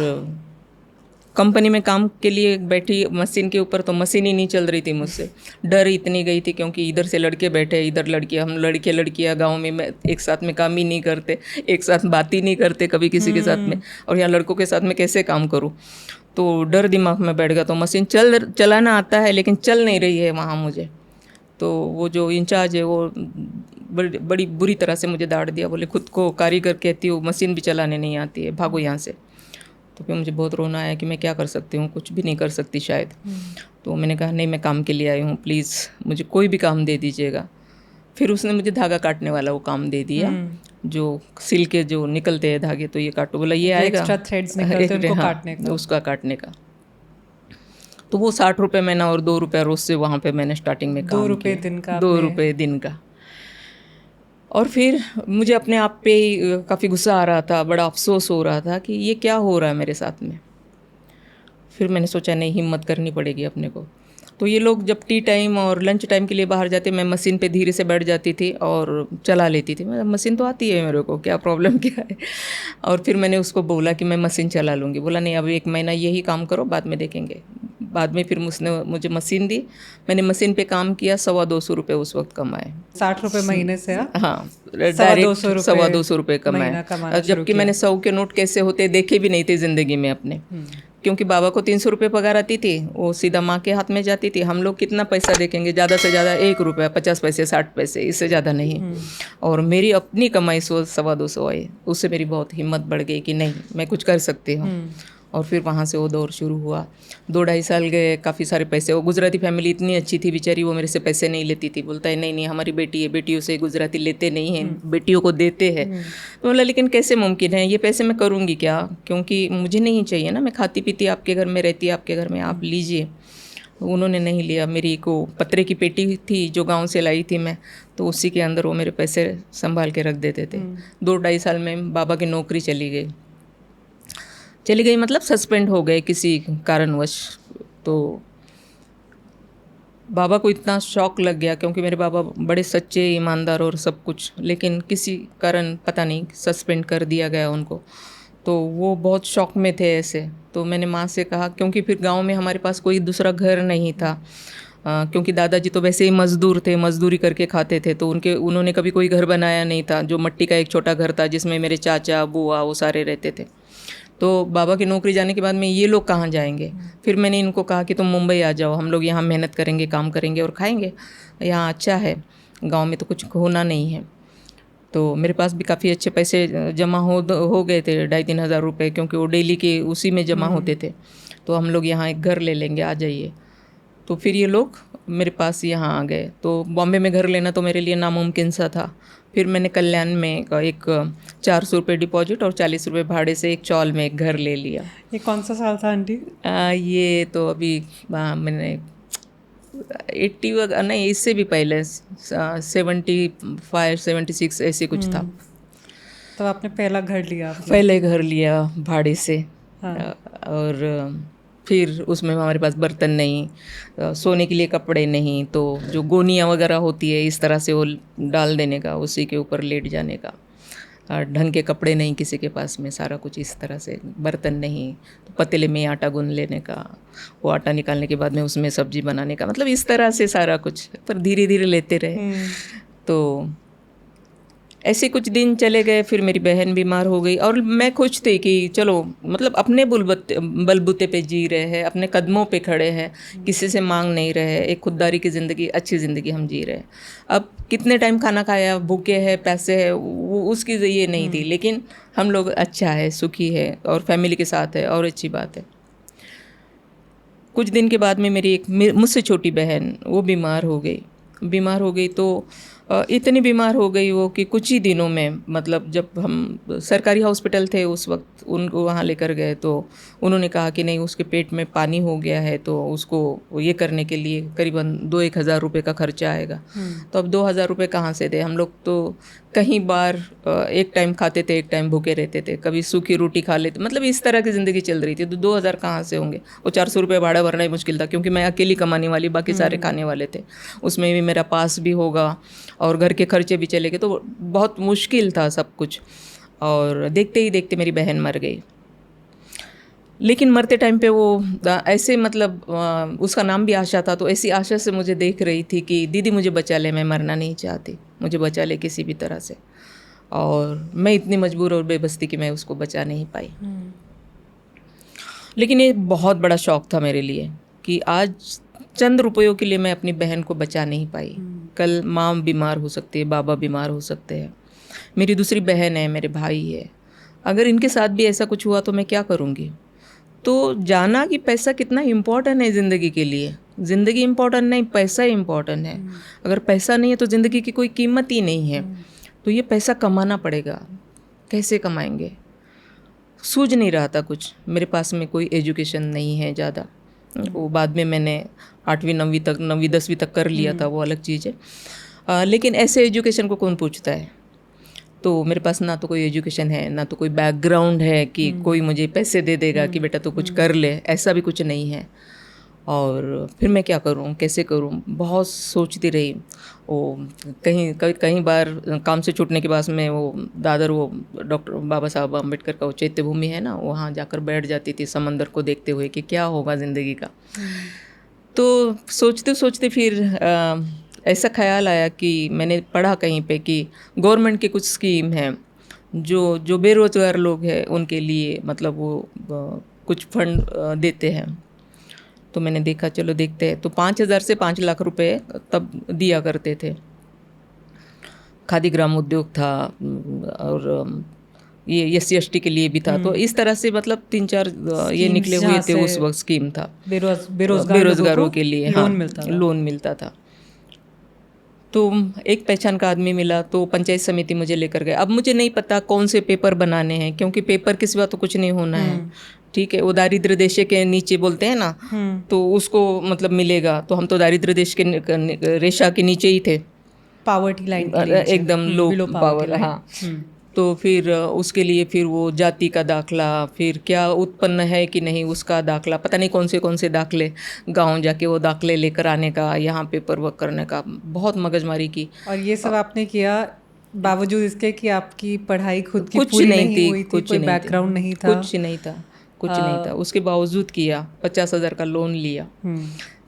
कंपनी में काम के लिए बैठी मशीन के ऊपर, तो मशीन ही नहीं चल रही थी मुझसे। डर इतनी गई थी, क्योंकि इधर से लड़के बैठे, इधर लड़कियाँ, हम लड़के लड़कियाँ गाँव में एक साथ में काम ही नहीं करते, एक साथ बात ही नहीं करते कभी किसी के साथ में, और यहाँ लड़कों के साथ में कैसे काम करूँ। तो डर दिमाग में बैठ गया। तो मशीन चलाना आता है, लेकिन चल नहीं रही है वहाँ मुझे। तो वो जो इंचार्ज है वो बड़ी बुरी तरह से मुझे डांट दिया, बोले खुद को कारीगर कहती हूँ, मशीन भी चलाने नहीं आती है, भागो यहाँ से। तो फिर मुझे बहुत रोना आया कि मैं क्या कर सकती हूँ, कुछ भी नहीं कर सकती शायद। तो मैंने कहा नहीं, मैं काम के लिए आई हूँ, प्लीज़ मुझे कोई भी काम दे दीजिएगा। फिर उसने मुझे धागा काटने वाला वो काम दे दिया, जो सिल के जो निकलते हैं धागे, तो ये काटो, बोला ये आएगा, एक्स्ट्रा थ्रेड्स निकलते हैं उनको काटने का, उसका काटने का। तो वो 60 रुपये महीना और 2 रुपये रोज़ से वहाँ पे मैंने स्टार्टिंग में काम 2 रुपये दिन का, 2 रुपये दिन का। और फिर मुझे अपने आप पे ही काफ़ी गुस्सा आ रहा था, बड़ा अफसोस हो रहा था कि ये क्या हो रहा है मेरे साथ में। फिर मैंने सोचा नहीं, हिम्मत करनी पड़ेगी अपने को। तो ये लोग जब टी टाइम और लंच टाइम के लिए बाहर जाते, मैं मशीन पे धीरे से बैठ जाती थी और चला लेती थी। मैं मशीन तो आती है मेरे को, क्या प्रॉब्लम क्या है। और फिर मैंने उसको बोला कि मैं मशीन चला लूँगी। बोला नहीं, अब 1 महीना यही काम करो, बाद में देखेंगे। बाद में फिर उसने मुझे मशीन दी, मैंने मशीन पे काम किया, 225 रुपये उस वक्त कमाए। 60 रुपये महीने से? हाँ, डायरेक्ट 225 रुपये कमाए, जबकि मैंने 100 के नोट कैसे होते देखे भी नहीं थे ज़िंदगी में अपने। क्योंकि बाबा को 300 रुपये पगार आती थी, वो सीधा माँ के हाथ में जाती थी। हम लोग कितना पैसा देखेंगे, ज़्यादा से ज़्यादा 1 रुपया, 50 पैसे, 60 पैसे, इससे ज़्यादा नहीं। और मेरी अपनी कमाई 100-225 आई। उससे मेरी बहुत हिम्मत बढ़ गई कि नहीं, मैं कुछ कर सकती हूँ। और फिर वहाँ से वो दौर शुरू हुआ। 2-2.5 साल गए, काफ़ी सारे पैसे। वो गुजराती फैमिली इतनी अच्छी थी बेचारी, वो मेरे से पैसे नहीं लेती थी। बोलता है नहीं नहीं, हमारी बेटी है, बेटियों से गुजराती लेते नहीं हैं, बेटियों को देते हैं। तो बोला लेकिन कैसे मुमकिन है, ये पैसे मैं करूँगी क्या, क्योंकि मुझे नहीं चाहिए ना, मैं खाती पीती आपके घर में, रहती आपके घर में, आप लीजिए। उन्होंने नहीं लिया। मेरी को पतरे की पेटी थी जो गांव से लाई थी मैं, तो उसी के अंदर वो मेरे पैसे संभाल के रख देते थे। 2-2.5 साल में बाबा की नौकरी चली गई मतलब सस्पेंड हो गए किसी कारणवश। तो बाबा को इतना शौक लग गया, क्योंकि मेरे बाबा बड़े सच्चे ईमानदार और सब कुछ, लेकिन किसी कारण पता नहीं सस्पेंड कर दिया गया उनको। तो वो बहुत शौक में थे ऐसे। तो मैंने माँ से कहा, क्योंकि फिर गांव में हमारे पास कोई दूसरा घर नहीं था, क्योंकि दादाजी तो वैसे ही मज़दूर थे, मज़दूरी करके खाते थे, तो उन्होंने कभी कोई घर बनाया नहीं था। जो मिट्टी का एक छोटा घर था जिसमें मेरे चाचा बुआ वो सारे रहते थे। तो बाबा की नौकरी जाने के बाद में ये लोग कहाँ जाएंगे। फिर मैंने इनको कहा कि तुम मुंबई आ जाओ, हम लोग यहाँ मेहनत करेंगे, काम करेंगे और खाएंगे, यहाँ अच्छा है, गांव में तो कुछ होना नहीं है। तो मेरे पास भी काफ़ी अच्छे पैसे जमा हो गए थे, 2,500-3,000 रुपये, क्योंकि वो डेली के उसी में जमा होते थे। तो हम लोग यहाँ एक घर ले लेंगे, आ जाइए। तो फिर ये लोग मेरे पास यहाँ आ गए। तो बॉम्बे में घर लेना तो मेरे लिए नामुमकिन सा था। फिर मैंने कल्याण में एक 400 रुपये डिपॉजिट और 40 रुपये भाड़े से एक चौल में एक घर ले लिया। ये कौन सा साल था आंटी? ये तो अभी मैंने 80 नहीं, इससे भी पहले 75-76 ऐसे कुछ था। तो आपने पहला घर लिया? पहले घर लिया भाड़े से। हाँ। और फिर उसमें हमारे पास बर्तन नहीं, सोने के लिए कपड़े नहीं, तो जो गोनियाँ वगैरह होती है इस तरह से वो डाल देने का, उसी के ऊपर लेट जाने का। ढंग के कपड़े नहीं किसी के पास में, सारा कुछ इस तरह से, बर्तन नहीं, तो पतीले में आटा गूंद लेने का, वो आटा निकालने के बाद में उसमें सब्जी बनाने का, मतलब इस तरह से सारा कुछ। पर धीरे धीरे लेते रहे। तो ऐसे कुछ दिन चले गए। फिर मेरी बहन बीमार हो गई और मैं खुश थी कि चलो मतलब अपने बलबूते पे जी रहे हैं, अपने कदमों पे खड़े हैं, किसी से मांग नहीं रहे, एक खुददारी की ज़िंदगी, अच्छी ज़िंदगी हम जी रहे हैं। अब कितने टाइम खाना खाया, भूखे हैं, पैसे है, वो उसकी ये नहीं थी, लेकिन हम लोग अच्छा है, सुखी है और फैमिली के साथ है, और अच्छी बात है। कुछ दिन के बाद में मेरी एक मुझसे छोटी बहन वो बीमार हो गई। तो इतनी बीमार हो गई वो कि कुछ ही दिनों में, मतलब जब हम सरकारी हॉस्पिटल थे उस वक्त, उनको वहाँ लेकर गए तो उन्होंने कहा कि नहीं, उसके पेट में पानी हो गया है, तो उसको ये करने के लिए करीबन 2-1 हज़ार रुपये का खर्चा आएगा। तो अब 2,000 रुपये कहाँ से दे। हम लोग तो कहीं बार एक टाइम खाते थे, एक टाइम भूखे रहते थे, कभी सूखी रोटी खा लेते, मतलब इस तरह की ज़िंदगी चल रही थी। तो 2,000 कहाँ से होंगे। वो 400 रुपये भाड़ा भरना ही मुश्किल था, क्योंकि मैं अकेली कमाने वाली, बाकी सारे खाने वाले थे। उसमें भी मेरा पास भी होगा और घर के खर्चे भी चले गए, तो बहुत मुश्किल था सब कुछ। और देखते ही देखते मेरी बहन मर गई। लेकिन मरते टाइम पे वो ऐसे, मतलब उसका नाम भी आशा था, तो ऐसी आशा से मुझे देख रही थी कि दीदी मुझे बचा ले, मैं मरना नहीं चाहती, मुझे बचा ले किसी भी तरह से। और मैं इतनी मजबूर और बेबस थी कि मैं उसको बचा नहीं पाई। लेकिन ये बहुत बड़ा शौक था मेरे लिए कि आज चंद रुपयों के लिए मैं अपनी बहन को बचा नहीं पाई। कल माँ बीमार हो सकती है, बाबा बीमार हो सकते हैं, मेरी दूसरी बहन है, मेरे भाई है, अगर इनके साथ भी ऐसा कुछ हुआ तो मैं क्या करूँगी। तो जाना कि पैसा कितना इम्पोर्टेंट है ज़िंदगी के लिए। ज़िंदगी इम्पोर्टेंट नहीं, पैसा इम्पोर्टेंट है। अगर पैसा नहीं है तो ज़िंदगी की कोई कीमत ही नहीं है। तो ये पैसा कमाना पड़ेगा, कैसे कमाएंगे, सूझ नहीं रहा था कुछ। मेरे पास में कोई एजुकेशन नहीं है ज़्यादा, वो बाद में मैंने 8वीं 9वीं तक 9वीं 10वीं तक कर लिया था, वो अलग चीज़ है। लेकिन ऐसे एजुकेशन को कौन पूछता है। तो मेरे पास ना तो कोई एजुकेशन है, ना तो कोई बैकग्राउंड है कि कोई मुझे पैसे दे देगा कि बेटा तो कुछ कर ले, ऐसा भी कुछ नहीं है। और फिर मैं क्या करूं, कैसे करूं, बहुत सोचती रही। वो कहीं बार काम से छूटने के बाद में वो दादर, वो डॉक्टर बाबा साहब अम्बेडकर का वो चैत्य भूमि है ना, वहाँ जाकर बैठ जाती थी समंदर को देखते हुए कि क्या होगा ज़िंदगी का। तो सोचते सोचते फिर ऐसा ख्याल आया कि मैंने पढ़ा कहीं पे कि गवर्नमेंट की कुछ स्कीम है जो बेरोज़गार लोग हैं उनके लिए, मतलब वो कुछ फंड देते हैं। तो मैंने देखा चलो देखते हैं। तो 5,000 से 5 लाख रुपए तब दिया करते थे। खादी ग्राम उद्योग था और ये SC/ST के लिए भी था। तो इस तरह से मतलब 3-4 ये निकले हुए थे उस वक्त, स्कीम था बेरोजगारों के लिए। हाँ, लोन मिलता था। तो एक पहचान का आदमी मिला, तो पंचायत समिति मुझे लेकर गए। अब मुझे नहीं पता कौन से पेपर बनाने हैं, क्योंकि पेपर के सिवा तो कुछ नहीं होना है, ठीक है, वो दारिद्र्य देश के नीचे बोलते हैं ना, तो उसको मतलब मिलेगा। तो हम तो दारिद्र्य देश के रेशा के नीचे ही थे, पावर्टी लाइन एकदम लो बिलो पावर। हाँ, तो फिर उसके लिए फिर वो जाति का दाखला, फिर क्या उत्पन्न है कि नहीं उसका दाखला, पता नहीं कौन से दाखले, गांव जाके वो दाखले लेकर आने का, यहाँ पेपर वर्क करने का, बहुत मगजमारी की। और ये सब आपने किया बावजूद इसके कि आपकी पढ़ाई खुद की कुछ पूरी नहीं नहीं हुई थी, कुछ कोई नहीं बैकग्राउंड नहीं था, कुछ नहीं था। उसके बावजूद किया, 50,000 का लोन लिया।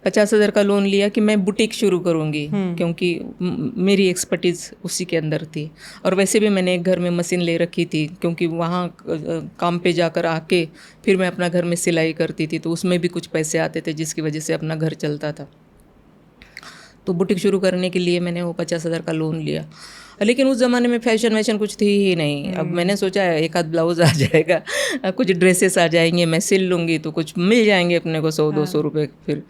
50,000 का लोन लिया कि मैं बुटीक शुरू करूँगी, क्योंकि मेरी एक्सपर्टीज़ उसी के अंदर थी। और वैसे भी मैंने एक घर में मशीन ले रखी थी, क्योंकि वहाँ काम पे जाकर आके फिर मैं अपना घर में सिलाई करती थी, तो उसमें भी कुछ पैसे आते थे जिसकी वजह से अपना घर चलता था। तो बुटीक शुरू करने के लिए मैंने वो 50,000 का लोन लिया। लेकिन उस ज़माने में फैशन वैशन कुछ थी ही नहीं। अब मैंने सोचा एक आध ब्लाउज़ आ जाएगा, कुछ ड्रेसेस आ जाएंगे, मैं सिल लूँगी तो कुछ मिल जाएंगे अपने को 100-200 रुपये। फिर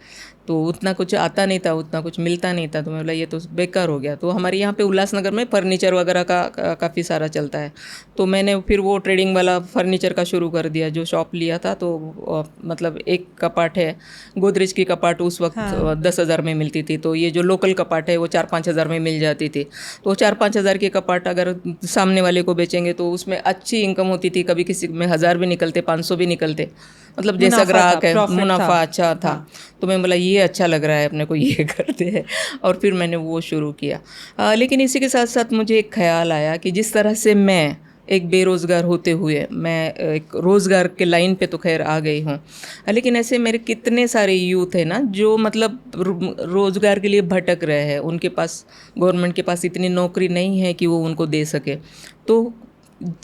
तो उतना कुछ आता नहीं था, उतना कुछ मिलता नहीं था। तो मैं बोला ये तो बेकार हो गया। तो हमारे यहाँ पे उल्लासनगर में फर्नीचर वगैरह का काफ़ी सारा चलता है। तो मैंने फिर वो ट्रेडिंग वाला फर्नीचर का शुरू कर दिया। जो शॉप लिया था तो मतलब एक कपाट है, गोदरेज की कपाट उस वक्त 10,000 में मिलती थी। तो ये जो लोकल कपाट है वो 4-5 हज़ार में मिल जाती थी। तो 4-5 हज़ार की कपाट अगर सामने वाले को बेचेंगे तो उसमें अच्छी इनकम होती थी। कभी किसी में 1,000 भी निकलते, 500 भी निकलते, मतलब जैसा ग्राहक है, मुनाफा अच्छा था। तो मैं बोला ये अच्छा लग रहा है अपने को, ये करते हैं। और फिर मैंने वो शुरू किया। लेकिन इसी के साथ साथ मुझे एक ख्याल आया कि जिस तरह से मैं एक बेरोज़गार होते हुए मैं एक रोज़गार के लाइन पे तो खैर आ गई हूँ, लेकिन ऐसे मेरे कितने सारे यूथ हैं ना जो मतलब रोज़गार के लिए भटक रहे हैं। उनके पास, गवर्नमेंट के पास इतनी नौकरी नहीं है कि वो उनको दे सके। तो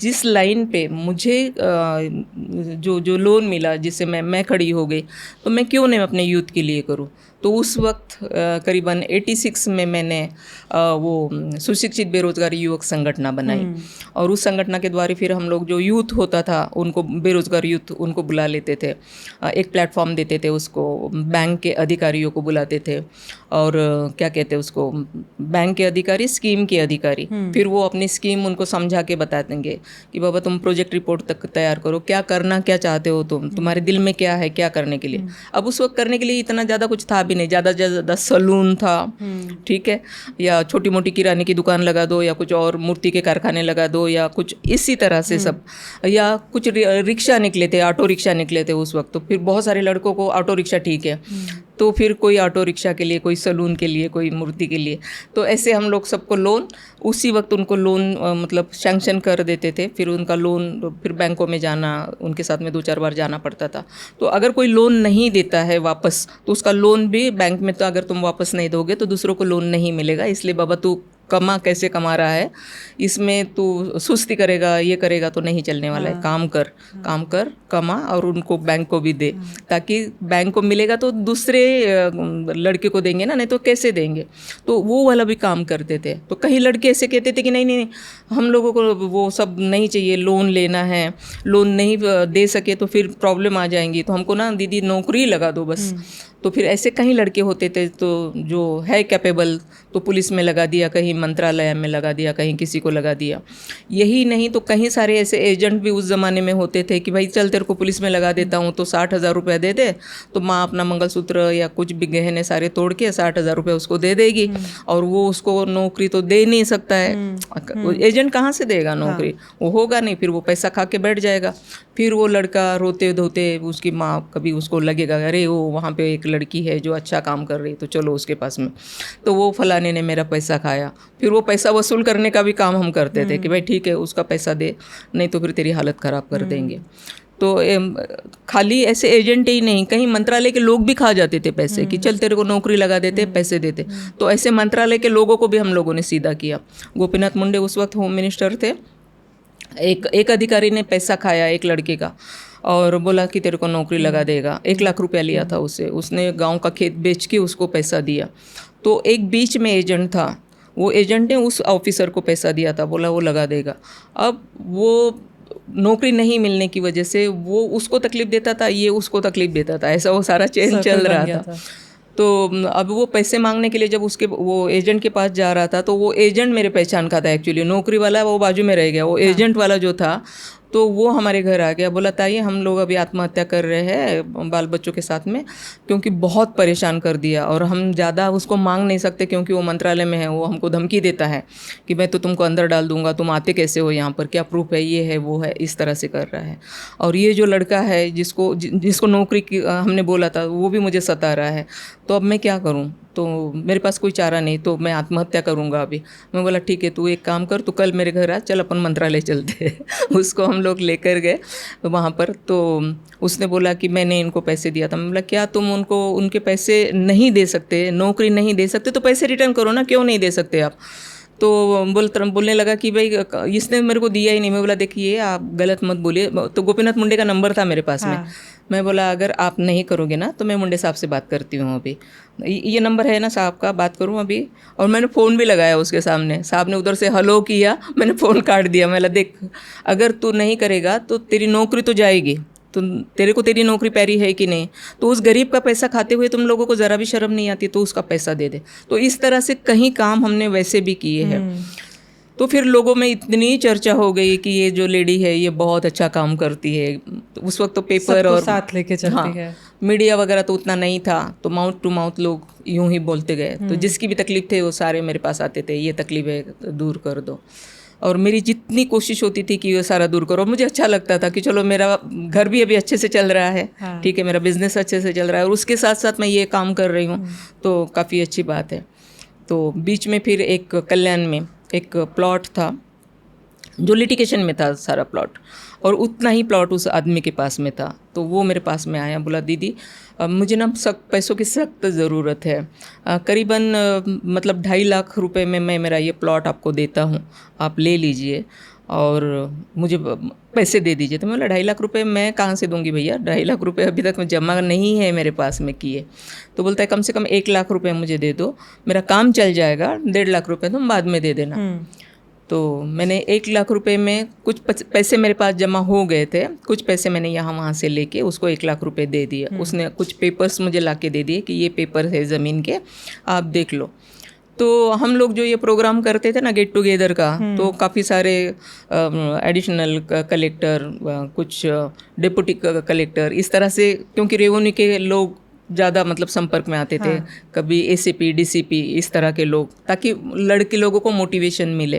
जिस लाइन पे मुझे जो लोन मिला, जिससे मैं खड़ी हो गई, तो मैं क्यों नहीं अपने यूथ के लिए करूं। तो उस वक्त करीबन 86 में मैंने वो सुशिक्षित बेरोजगार युवक संगठन बनाई। और उस संगठन के द्वारा फिर हम लोग जो यूथ होता था उनको, बेरोजगार यूथ, उनको बुला लेते थे, एक प्लेटफॉर्म देते थे उसको, बैंक के अधिकारियों को बुलाते थे। और क्या कहते हैं उसको, बैंक के अधिकारी, स्कीम के अधिकारी, फिर वो अपनी स्कीम उनको समझा के बता देंगे कि बाबा तुम प्रोजेक्ट रिपोर्ट तक तैयार करो, क्या करना, क्या चाहते हो तुम्हारे दिल में क्या है, क्या करने के लिए। अब उस वक्त करने के लिए इतना ज़्यादा कुछ था भी नहीं, ज़्यादा सलून था, ठीक है, या छोटी मोटी किराने की दुकान लगा दो, या कुछ और मूर्ति के कारखाने लगा दो, या कुछ इसी तरह से सब, या कुछ रिक्शा निकले थे, ऑटो रिक्शा निकले थे उस वक्त। तो फिर बहुत सारे लड़कों को ऑटो रिक्शा ठीक है, तो फिर कोई ऑटो रिक्शा के लिए, कोई सलून के लिए, कोई मूर्ति के लिए। तो ऐसे हम लोग सबको लोन, उसी वक्त उनको लोन मतलब सैंक्शन कर देते थे। फिर उनका लोन, फिर बैंकों में जाना, उनके साथ में 2-4 बार जाना पड़ता था। तो अगर कोई लोन नहीं देता है वापस, तो उसका लोन भी बैंक में, तो अगर तुम वापस नहीं दोगे तो दूसरों को लोन नहीं मिलेगा। इसलिए बाबा तू कमा, कैसे कमा रहा है, इसमें तू सुस्ती करेगा, ये करेगा तो नहीं चलने वाला है। काम कर, कमा, और उनको बैंक को भी दे, ताकि बैंक को मिलेगा तो दूसरे लड़के को देंगे ना, नहीं तो कैसे देंगे। तो वो वाला भी काम करते थे। तो कई लड़के ऐसे कहते थे कि नहीं, हम लोगों को वो सब नहीं चाहिए, लोन लेना है, लोन नहीं दे सके तो फिर प्रॉब्लम आ जाएंगी, तो हमको ना दीदी नौकरी लगा दो बस। तो फिर ऐसे कई लड़के होते थे, तो जो है कैपेबल, तो पुलिस में लगा दिया, कहीं मंत्रालय में लगा दिया, कहीं किसी को लगा दिया। यही नहीं तो कहीं सारे ऐसे एजेंट भी उस ज़माने में होते थे कि भाई चल तेरे को पुलिस में लगा देता हूँ, तो 60,000 रुपया दे दे, तो माँ अपना मंगलसूत्र या कुछ भी गहने सारे तोड़ के 60,000 रुपये उसको दे देगी, और वो उसको नौकरी तो दे नहीं सकता है। एजेंट कहाँ से देगा नौकरी, वो होगा नहीं, फिर वो पैसा खा के बैठ जाएगा। फिर वो लड़का रोते धोते, उसकी माँ, कभी उसको लगेगा अरे वो वहाँ पे एक लड़की है जो अच्छा काम कर रही है, तो चलो उसके पास में, तो वो फलाने ने मेरा पैसा खाया। फिर वो पैसा वसूल करने का भी काम हम करते थे कि भाई ठीक है उसका पैसा दे, नहीं तो फिर तेरी हालत ख़राब कर देंगे। तो खाली ऐसे एजेंट ही नहीं, कहीं मंत्रालय के लोग भी खा जाते थे पैसे कि चल तेरे को नौकरी लगा देते, पैसे देते। तो ऐसे मंत्रालय के लोगों को भी हम लोगों ने सीधा किया। गोपीनाथ मुंडे उस वक्त होम मिनिस्टर थे। एक अधिकारी ने पैसा खाया एक लड़के का, और बोला कि तेरे को नौकरी लगा देगा। 1 लाख रुपया लिया था उससे, उसने गांव का खेत बेच के उसको पैसा दिया। तो एक बीच में एजेंट था, वो एजेंट ने उस ऑफिसर को पैसा दिया था, बोला वो लगा देगा। अब वो नौकरी नहीं मिलने की वजह से वो उसको तकलीफ देता था, ये उसको तकलीफ देता था, ऐसा वो सारा चेन चल रहा था। तो अब वो पैसे मांगने के लिए जब उसके वो एजेंट के पास जा रहा था, तो वो एजेंट मेरे पहचान का था एक्चुअली, नौकरी वाला वो बाजू में रह गया। वो एजेंट वाला जो था तो वो हमारे घर आ गया, बोला ताई हम लोग अभी आत्महत्या कर रहे हैं बाल बच्चों के साथ में, क्योंकि बहुत परेशान कर दिया और हम ज़्यादा उसको मांग नहीं सकते क्योंकि वो मंत्रालय में है, वो हमको धमकी देता है कि मैं तो तुमको अंदर डाल दूंगा, तुम आते कैसे हो यहाँ पर, क्या प्रूफ है, ये है वो है, इस तरह से कर रहा है। और ये जो लड़का है जिसको नौकरी की हमने बोला था, वो भी मुझे सता रहा है। तो अब मैं क्या करूँ, तो मेरे पास कोई चारा नहीं, तो मैं आत्महत्या करूँगा अभी। मैं बोला ठीक है, तू एक काम कर, तू कल मेरे घर आ, चल अपन मंत्रालय चलते हैं। उसको हम लोग लेकर गए वहाँ पर। तो उसने बोला कि मैंने इनको पैसे दिया था। मैं बोला क्या तुम उनको उनके पैसे नहीं दे सकते, नौकरी नहीं दे सकते, तो पैसे रिटर्न करो ना, क्यों नहीं दे सकते आप। तो बोलने लगा कि भाई इसने मेरे को दिया ही नहीं। मैं बोला देखिए आप गलत मत बोलिए। तो गोपीनाथ मुंडे का नंबर था मेरे पास में। मैं बोला अगर आप नहीं करोगे ना तो मैं मुंडे साहब से बात करती हूँ अभी, ये नंबर है ना साहब का, बात करूँ अभी। और मैंने फ़ोन भी लगाया उसके सामने, साहब ने उधर से हेलो किया, मैंने फ़ोन काट दिया। मैं बोला देख अगर तू नहीं करेगा तो तेरी नौकरी तो जाएगी, तो तेरे को तेरी नौकरी पैरी है कि नहीं, तो उस गरीब का पैसा खाते हुए तुम लोगों को ज़रा भी शर्म नहीं आती, तो उसका पैसा दे दे। तो इस तरह से कहीं काम हमने वैसे भी किए हैं। तो फिर लोगों में इतनी चर्चा हो गई कि ये जो लेडी है ये बहुत अच्छा काम करती है। तो उस वक्त तो पेपर और साथ लेके चलती है, मीडिया वगैरह तो उतना नहीं था, तो माउथ टू माउथ लोग यूं ही बोलते गए। तो जिसकी भी तकलीफ थे वो सारे मेरे पास आते थे, ये तकलीफ है तो दूर कर दो। और मेरी जितनी कोशिश होती थी कि ये सारा दूर करो, मुझे अच्छा लगता था कि चलो मेरा घर भी अभी अच्छे से चल रहा है, ठीक है, मेरा बिजनेस अच्छे से चल रहा है और उसके साथ साथ मैं ये काम कर रही हूँ, तो काफ़ी अच्छी बात है। तो बीच में फिर एक कल्याण में एक प्लॉट था जो लिटिगेशन में था सारा प्लॉट, और उतना ही प्लॉट उस आदमी के पास में था। तो वो मेरे पास में आया, बोला दीदी मुझे ना सख्त पैसों की सख्त ज़रूरत है, करीबन मतलब 2.5 लाख रुपए में मैं मेरा ये प्लॉट आपको देता हूँ, आप ले लीजिए और मुझे पैसे दे दीजिए। तो मैं बोला 2.5 लाख रुपए मैं कहाँ से दूंगी भैया, 2.5 लाख रुपए अभी तक जमा नहीं है मेरे पास में किए। तो बोलता है कम से कम 1 लाख रुपए मुझे दे दो, मेरा काम चल जाएगा, 1.5 लाख रुपए तुम बाद में दे देना। तो मैंने 1 लाख रुपए में कुछ पैसे मेरे पास जमा हो गए थे, कुछ पैसे मैंने यहाँ वहाँ से लेके उसको 1 लाख रुपए दे दिए। उसने कुछ पेपर्स मुझे लाके दे दिए कि ये पेपर है ज़मीन के, आप देख लो। तो हम लोग जो ये प्रोग्राम करते थे ना गेट टुगेदर का, तो काफ़ी सारे एडिशनल कलेक्टर, कुछ डिप्टी कलेक्टर, इस तरह से, क्योंकि रेवेन्यू के लोग ज़्यादा मतलब संपर्क में आते थे, कभी एसीपी डीसीपी इस तरह के लोग, ताकि लड़के लोगों को मोटिवेशन मिले।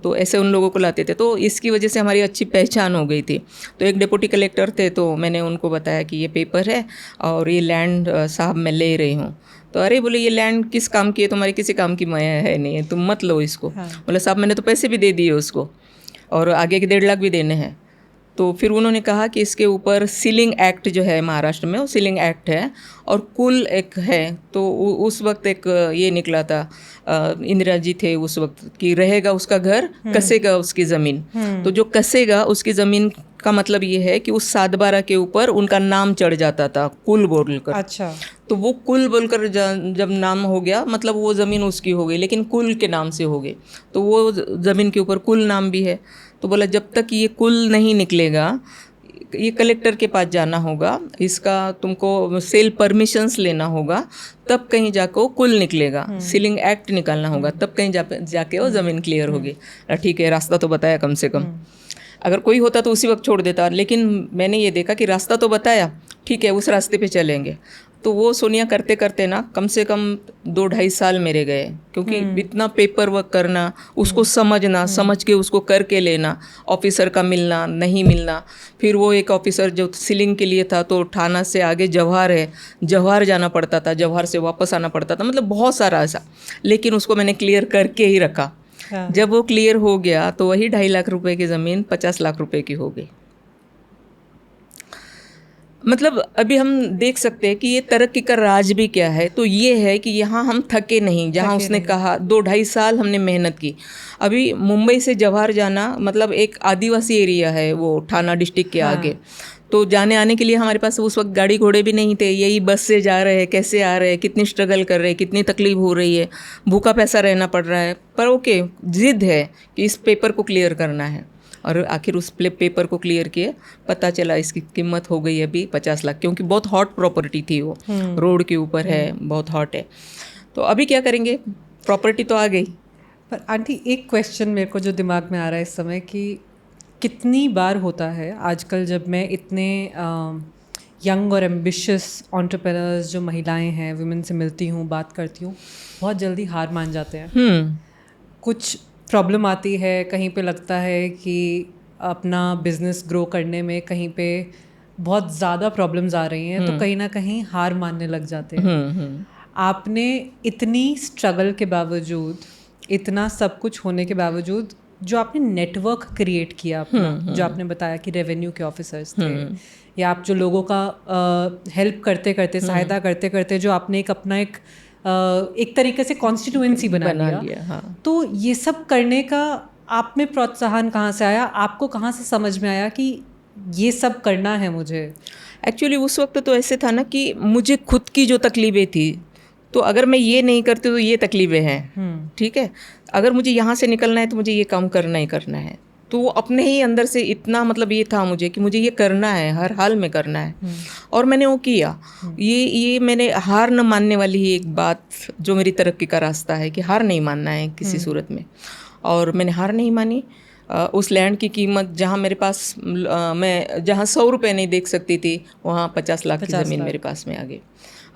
तो ऐसे उन लोगों को लाते थे, तो इसकी वजह से हमारी अच्छी पहचान हो गई थी। तो एक डिप्टी कलेक्टर थे, तो मैंने उनको बताया कि ये पेपर है और ये लैंड साहब मैं ले रही हूँ। तो अरे बोले ये लैंड किस काम की है तुम्हारी, किसी काम की है नहीं है, तुम मत लो इसको। बोले साहब मैंने तो पैसे भी दे दिए उसको और आगे के 1.5 लाख भी देने हैं। तो फिर उन्होंने कहा कि इसके ऊपर सीलिंग एक्ट जो है महाराष्ट्र में, वो सीलिंग एक्ट है और कुल एक है। तो उस वक्त एक ये निकला था, इंदिरा जी थे उस वक्त, कि रहेगा उसका घर, कसेगा उसकी ज़मीन। तो जो कसेगा उसकी ज़मीन का मतलब ये है कि उस 7/12 के ऊपर उनका नाम चढ़ जाता था कुल बोलकर। अच्छा। तो वो कुल बोलकर जब नाम हो गया, मतलब वो ज़मीन उसकी हो गई, लेकिन कुल के नाम से हो गई। तो वो ज़मीन के ऊपर कुल नाम भी है। तो बोला जब तक ये कुल नहीं निकलेगा, ये कलेक्टर के पास जाना होगा, इसका तुमको सेल परमिशंस लेना होगा, तब कहीं जाकर वो कुल निकलेगा, सीलिंग एक्ट निकालना होगा, तब कहीं जाके वो ज़मीन क्लियर होगी। ठीक है, रास्ता तो बताया कम से कम। अगर कोई होता तो उसी वक्त छोड़ देता, लेकिन मैंने ये देखा कि रास्ता तो बताया, ठीक है उस रास्ते पे चलेंगे। तो वो सोनिया करते करते ना कम से कम 2-2.5 साल मेरे गए, क्योंकि इतना पेपर वर्क करना, उसको समझना, समझ के उसको करके लेना, ऑफिसर का मिलना नहीं मिलना। फिर वो एक ऑफिसर जो सीलिंग के लिए था, तो थाना से आगे जवाहर है, जवाहर जाना पड़ता था, जवाहर से वापस आना पड़ता था, मतलब बहुत सारा ऐसा। लेकिन उसको मैंने क्लियर करके ही रखा। जब वो क्लियर हो गया तो वही 2.5 लाख रुपए की ज़मीन 50 लाख रुपए की हो गई। मतलब अभी हम देख सकते हैं कि ये तरक्की का राज भी क्या है। तो ये है कि यहाँ हम थके नहीं, जहाँ उसने कहा 2-2.5 साल हमने मेहनत की। अभी मुंबई से जवाहर जाना मतलब एक आदिवासी एरिया है, वो ठाना डिस्ट्रिक्ट के आगे। तो जाने आने के लिए हमारे पास उस वक्त गाड़ी घोड़े भी नहीं थे, यही बस से जा रहे हैं, कैसे आ रहे हैं, कितनी स्ट्रगल कर रहे हैं, कितनी तकलीफ हो रही है, भूखा पैसा रहना पड़ रहा है, पर ओके जिद है कि इस पेपर को क्लियर करना है। और आखिर उस पेपर को क्लियर किए, पता चला इसकी कीमत हो गई अभी 50 लाख, क्योंकि बहुत हॉट प्रॉपर्टी थी वो, रोड के ऊपर है, बहुत हॉट है। तो अभी क्या करेंगे, प्रॉपर्टी तो आ गई। पर आंटी एक क्वेश्चन मेरे को जो दिमाग में आ रहा है इस समय, कि कितनी बार होता है आजकल जब मैं इतने यंग और एम्बिशियस एंटरप्रेन्योर्स जो महिलाएं हैं वुमेन से मिलती हूँ, बात करती हूँ, बहुत जल्दी हार मान जाते हैं। कुछ प्रॉब्लम आती है, कहीं पे लगता है कि अपना बिजनेस ग्रो करने में कहीं पे बहुत ज़्यादा प्रॉब्लम्स आ रही हैं, तो कहीं ना कहीं हार मानने लग जाते हैं। आपने इतनी स्ट्रगल के बावजूद, इतना सब कुछ होने के बावजूद, जो आपने नेटवर्क क्रिएट किया अपना, जो आपने बताया कि रेवेन्यू के ऑफिसर्स थे, या आप जो लोगों का हेल्प करते करते, सहायता करते करते, जो आपने एक अपना एक तरीके से कॉन्स्टिट्यूएंसी बना लिया। हाँ। तो ये सब करने का आप में प्रोत्साहन कहाँ से आया? आपको कहाँ से समझ में आया कि ये सब करना है मुझे? एक्चुअली उस वक्त तो ऐसे था ना कि मुझे खुद की जो तकलीफ़ें थी, तो अगर मैं ये नहीं करती तो ये तकलीफ़ें हैं, ठीक है। अगर मुझे यहाँ से निकलना है तो मुझे ये काम करना ही करना है। तो अपने ही अंदर से इतना मतलब ये था मुझे कि मुझे ये करना है, हर हाल में करना है। और मैंने वो किया। ये मैंने हार न मानने वाली ही एक बात जो मेरी तरक्की का रास्ता है कि हार नहीं मानना है किसी सूरत में। और मैंने हार नहीं मानी। उस लैंड की कीमत जहाँ मेरे पास मैं जहाँ 100 रुपये नहीं देख सकती थी, वहाँ 50 लाख की ज़मीन मेरे पास में आ गई।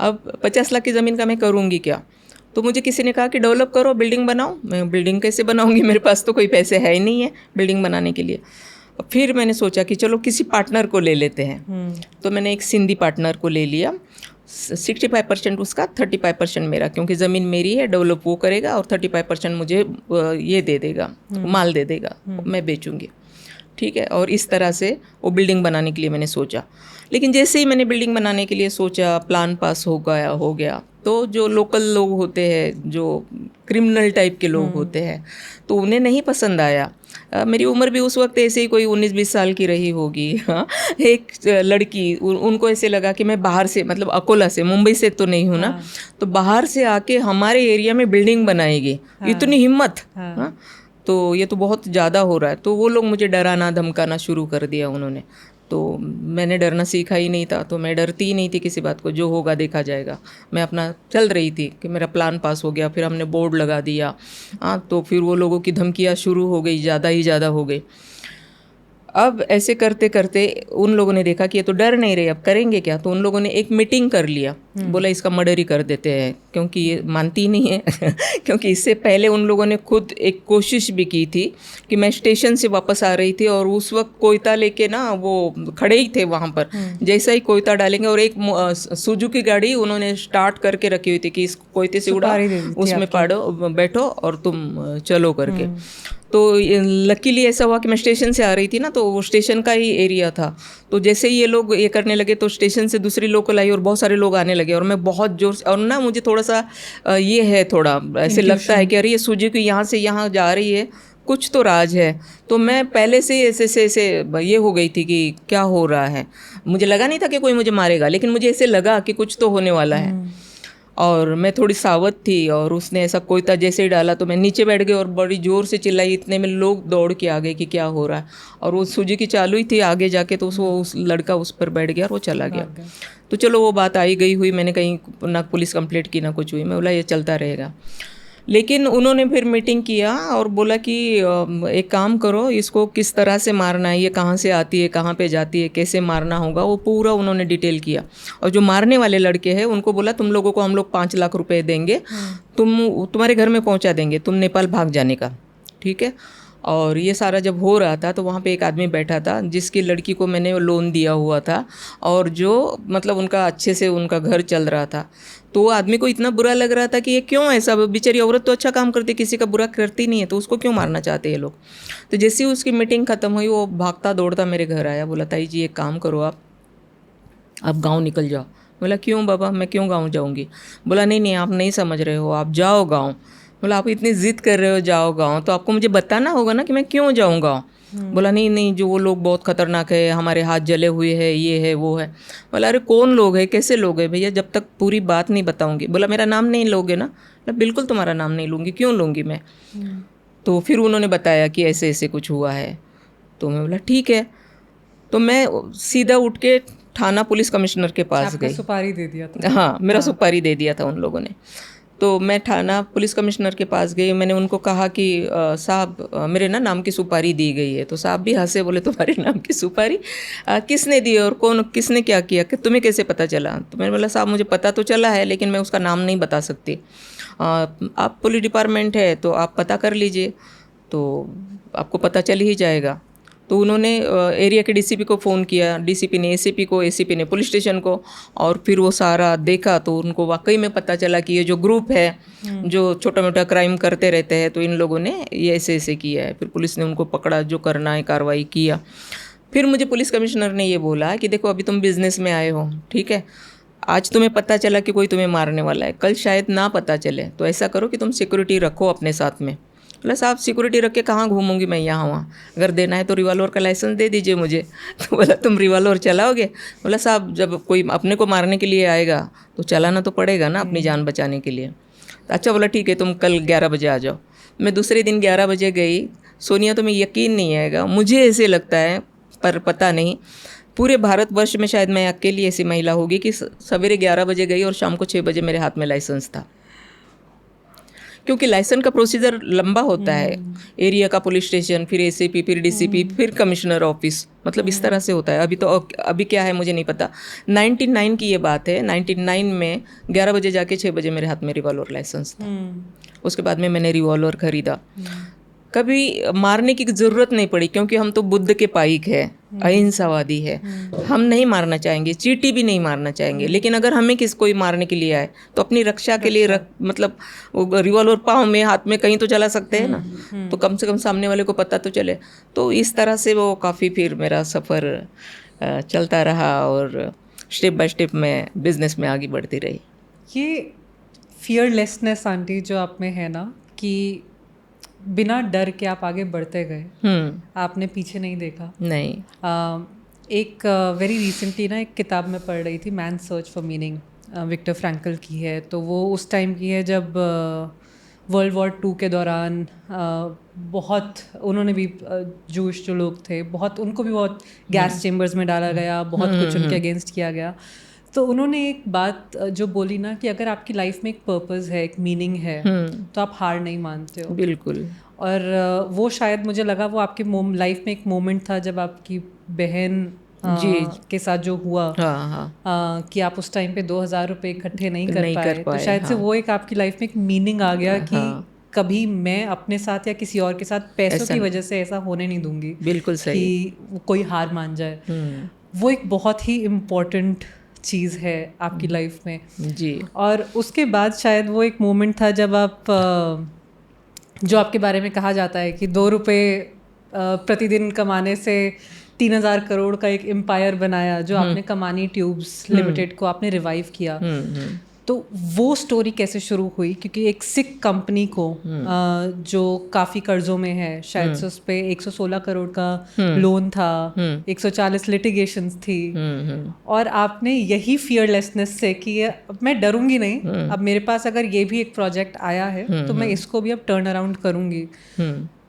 अब 50 लाख की ज़मीन का मैं करूँगी क्या? तो मुझे किसी ने कहा कि डेवलप करो, बिल्डिंग बनाओ। मैं बिल्डिंग कैसे बनाऊँगी, मेरे पास तो कोई पैसे है ही नहीं है बिल्डिंग बनाने के लिए। फिर मैंने सोचा कि चलो किसी पार्टनर को ले लेते हैं। तो मैंने एक सिंधी पार्टनर को ले लिया। 65% उसका, 35% मेरा, क्योंकि ज़मीन मेरी है, डेवलप वो करेगा और 35% मुझे ये दे देगा, माल दे देगा, मैं बेचूंगी, ठीक है। और इस तरह से वो बिल्डिंग बनाने के लिए मैंने सोचा। लेकिन जैसे ही मैंने बिल्डिंग बनाने के लिए सोचा, प्लान पास हो गया, तो जो लोकल लोग होते हैं, जो क्रिमिनल टाइप के लोग होते हैं, तो उन्हें नहीं पसंद आया। मेरी उम्र भी उस वक्त ऐसे ही कोई 19-20 साल की रही होगी। हाँ, एक लड़की, उनको ऐसे लगा कि मैं बाहर से, मतलब अकोला से, मुंबई से तो नहीं हूँ ना, तो बाहर से आके हमारे एरिया में बिल्डिंग बनाएगी, इतनी हिम्मत। हाँ, तो ये तो बहुत ज़्यादा हो रहा है। तो वो लोग मुझे डराना धमकाना शुरू कर दिया उन्होंने। तो मैंने डरना सीखा ही नहीं था, तो मैं डरती ही नहीं थी किसी बात को, जो होगा देखा जाएगा। मैं अपना चल रही थी कि मेरा प्लान पास हो गया, फिर हमने बोर्ड लगा दिया। हाँ, तो फिर वो लोगों की धमकियाँ शुरू हो गई, ज़्यादा ही ज़्यादा हो गई। अब ऐसे करते करते उन लोगों ने देखा कि ये तो डर नहीं रहे, अब करेंगे क्या। तो उन लोगों ने एक मीटिंग कर लिया, बोला इसका मर्डर ही कर देते हैं, क्योंकि ये मानती ही नहीं है। क्योंकि इससे पहले उन लोगों ने खुद एक कोशिश भी की थी कि मैं स्टेशन से वापस आ रही थी और उस वक्त कोयता लेके ना वो खड़े ही थे वहाँ पर। जैसा ही कोयता डालेंगे, और एक सुजुकी गाड़ी उन्होंने स्टार्ट करके रखी हुई थी कि इस कोयते से उड़ा, उसमें बैठो और तुम चलो करके। तो लकीली ऐसा हुआ कि मैं स्टेशन से आ रही थी ना, तो वो स्टेशन का ही एरिया था। तो जैसे ही ये लोग ये करने लगे, तो स्टेशन से दूसरी लोकल आई और बहुत सारे लोग आने लगे, और मैं बहुत जोर से, और ना मुझे थोड़ा सा ये है, थोड़ा ऐसे लगता है कि अरे ये सुजुकी यहाँ से यहाँ जा रही है, कुछ तो राज है। तो मैं पहले से ऐसे ये हो गई थी कि क्या हो रहा है। मुझे लगा नहीं था कि कोई मुझे मारेगा, लेकिन मुझे ऐसे लगा कि कुछ तो होने वाला है। और मैं थोड़ी सावध थी, और उसने ऐसा कोयता जैसे ही डाला तो मैं नीचे बैठ गई और बड़ी ज़ोर से चिल्लाई। इतने में लोग दौड़ के आ गए कि क्या हो रहा है। और वो सुजुकी चालू ही थी आगे जाके, तो उस लड़का उस पर बैठ गया और वो चला गया। तो चलो वो बात आई गई हुई, मैंने कहीं ना पुलिस कंप्लेंट की ना कुछ हुई। मैं बोला ये चलता रहेगा। लेकिन उन्होंने फिर मीटिंग किया और बोला कि एक काम करो, इसको किस तरह से मारना है, ये कहाँ से आती है, कहाँ पे जाती है, कैसे मारना होगा, वो पूरा उन्होंने डिटेल किया। और जो मारने वाले लड़के हैं उनको बोला तुम लोगों को हम लोग 5 लाख रुपए देंगे, तुम्हारे घर में पहुँचा देंगे, तुम नेपाल भाग जाने का, ठीक है। और ये सारा जब हो रहा था तो वहाँ पे एक आदमी बैठा था जिसकी लड़की को मैंने लोन दिया हुआ था, और जो मतलब उनका अच्छे से उनका घर चल रहा था। तो वो आदमी को इतना बुरा लग रहा था कि ये क्यों ऐसा, बेचारी औरत तो अच्छा काम करती, किसी का बुरा करती नहीं है, तो उसको क्यों मारना चाहते हैं लोग। तो जैसे ही उसकी मीटिंग ख़त्म हुई, वो भागता दौड़ता मेरे घर आया, बोला ताई जी एक काम करो, आप गाँव निकल जाओ। बोला क्यों बाबा, मैं क्यों गाँव जाऊँगी। बोला नहीं आप नहीं समझ रहे हो, आप जाओ गाँव। बोला आप इतनी ज़िद कर रहे हो जाओ गाँव, तो आपको मुझे बताना होगा ना कि मैं क्यों जाऊँ गाँव। बोला नहीं जो वो लोग बहुत खतरनाक है, हमारे हाथ जले हुए हैं, ये है वो है। बोला अरे कौन लोग है, कैसे लोग हैं भैया, जब तक पूरी बात नहीं बताऊंगी। बोला मेरा नाम नहीं लोगे ना। बोला बिल्कुल तुम्हारा नाम नहीं लूँगी, क्यों लूँगी मैं। तो फिर उन्होंने बताया कि ऐसे ऐसे कुछ हुआ है। तो मैं बोला ठीक है। तो मैं सीधा उठ के थाना पुलिस कमिश्नर के पास गई। सुपारी दे दिया था। हाँ, मेरा सुपारी दे दिया था उन लोगों ने। तो मैं थाना पुलिस कमिश्नर के पास गई, मैंने उनको कहा कि साहब मेरे ना नाम की सुपारी दी गई है। तो साहब भी हंसे, बोले तुम्हारे नाम की सुपारी किसने दी और कौन किसने क्या किया, कि तुम्हें कैसे पता चला? तो मैंने बोला साहब मुझे पता तो चला है लेकिन मैं उसका नाम नहीं बता सकती। आप पुलिस डिपार्टमेंट है तो आप पता कर लीजिए, तो आपको पता चल ही जाएगा। तो उन्होंने एरिया के डीसीपी को फ़ोन किया, डीसीपी ने एसीपी को, एसीपी ने पुलिस स्टेशन को, और फिर वो सारा देखा तो उनको वाकई में पता चला कि ये जो ग्रुप है जो छोटा मोटा क्राइम करते रहते हैं, तो इन लोगों ने ये ऐसे ऐसे किया है। फिर पुलिस ने उनको पकड़ा, जो करना है कार्रवाई किया। फिर मुझे पुलिस कमिश्नर ने ये बोला कि देखो अभी तुम बिज़नेस में आए हो, ठीक है, आज तुम्हें पता चला कि कोई तुम्हें मारने वाला है, कल शायद ना पता चले, तो ऐसा करो कि तुम सिक्योरिटी रखो अपने साथ में। बोला साहब सिक्योरिटी रख के कहाँ घूमूंगी मैं यहाँ वहाँ, अगर देना है तो रिवॉल्वर का लाइसेंस दे दीजिए मुझे। तो बोला तुम रिवॉल्वर चलाओगे? बोला साहब जब कोई अपने को मारने के लिए आएगा तो चलाना तो पड़ेगा ना अपनी जान बचाने के लिए। तो अच्छा बोला ठीक है तुम कल 11 बजे आ जाओ। मैं दूसरे दिन 11 बजे गई। सोनिया तुम्हें यकीन नहीं आएगा, मुझे ऐसे लगता है, पर पता नहीं, पूरे भारतवर्ष में शायद मैं अकेली ऐसी महिला होगी कि सवेरे 11 बजे गई और शाम को 6 बजे मेरे हाथ में लाइसेंस था। क्योंकि लाइसेंस का प्रोसीजर लंबा होता है, एरिया का पुलिस स्टेशन, फिर एसीपी, फिर डीसीपी, फिर कमिश्नर ऑफिस, मतलब इस तरह से होता है। अभी क्या है मुझे नहीं पता। 99 की ये बात है। 99 में 11 बजे जाके 6 बजे मेरे हाथ में रिवॉल्वर लाइसेंस था। उसके बाद में मैंने रिवॉल्वर खरीदा। कभी मारने की ज़रूरत नहीं पड़ी क्योंकि हम तो बुद्ध के पाइक है, अहिंसावादी है। हम नहीं मारना चाहेंगे, चींटी भी नहीं मारना चाहेंगे, लेकिन अगर हमें कोई मारने के लिए आए तो अपनी रक्षा के लिए मतलब रिवॉल्वर पाँव में, हाथ में कहीं तो चला सकते हैं ना, तो कम से कम सामने वाले को पता तो चले। तो इस तरह से वो काफ़ी फिर मेरा सफ़र चलता रहा और स्टेप बाय स्टेप मैं बिज़नेस में आगे बढ़ती रही। ये फियरलेसनेस आंटी जो आप में है ना, कि बिना डर के आप आगे बढ़ते गए, आपने पीछे नहीं देखा। नहीं। एक वेरी रिसेंटली ना एक किताब में पढ़ रही थी, man search for meaning, Victor Frankl की है। तो वो उस टाइम की है जब वर्ल्ड वॉर 2 के दौरान बहुत उन्होंने भी जूश जो लोग थे, बहुत उनको भी बहुत गैस चेम्बर्स में डाला गया, बहुत कुछ उनके अगेंस्ट किया गया। तो उन्होंने एक बात जो बोली ना कि अगर आपकी लाइफ में एक पर्पस है, एक मीनिंग है, तो आप हार नहीं मानते हो। बिल्कुल। और वो शायद मुझे लगा वो आपके लाइफ में एक मोमेंट था जब आपकी बहन के साथ जो हुआ, कि आप उस टाइम पे 2000 रुपये इकट्ठे नहीं कर पाए। तो शायद से वो एक आपकी लाइफ में एक मीनिंग आ गया कि कभी मैं अपने साथ या किसी और के साथ पैसों की वजह से ऐसा होने नहीं दूंगी। बिल्कुल सही। कि कोई हार मान जाए। वो एक बहुत ही इम्पोर्टेंट चीज़ है आपकी लाइफ में जी। और उसके बाद शायद वो एक मोमेंट था जब आप जो आपके बारे में कहा जाता है कि 2 रुपये प्रतिदिन कमाने से 3000 करोड़ का एक एम्पायर बनाया, जो आपने कमानी ट्यूब्स लिमिटेड को आपने रिवाइव किया। तो वो स्टोरी कैसे शुरू हुई? क्योंकि एक सिख कंपनी को जो काफ़ी कर्जों में है, शायद से उस पर 116 करोड़ का लोन था, 140 लिटिगेशंस थी, और आपने यही फियरलेसनेस से कि अब मैं डरूंगी नहीं, अब मेरे पास अगर ये भी एक प्रोजेक्ट आया है तो मैं इसको भी अब टर्न अराउंड करूंगी।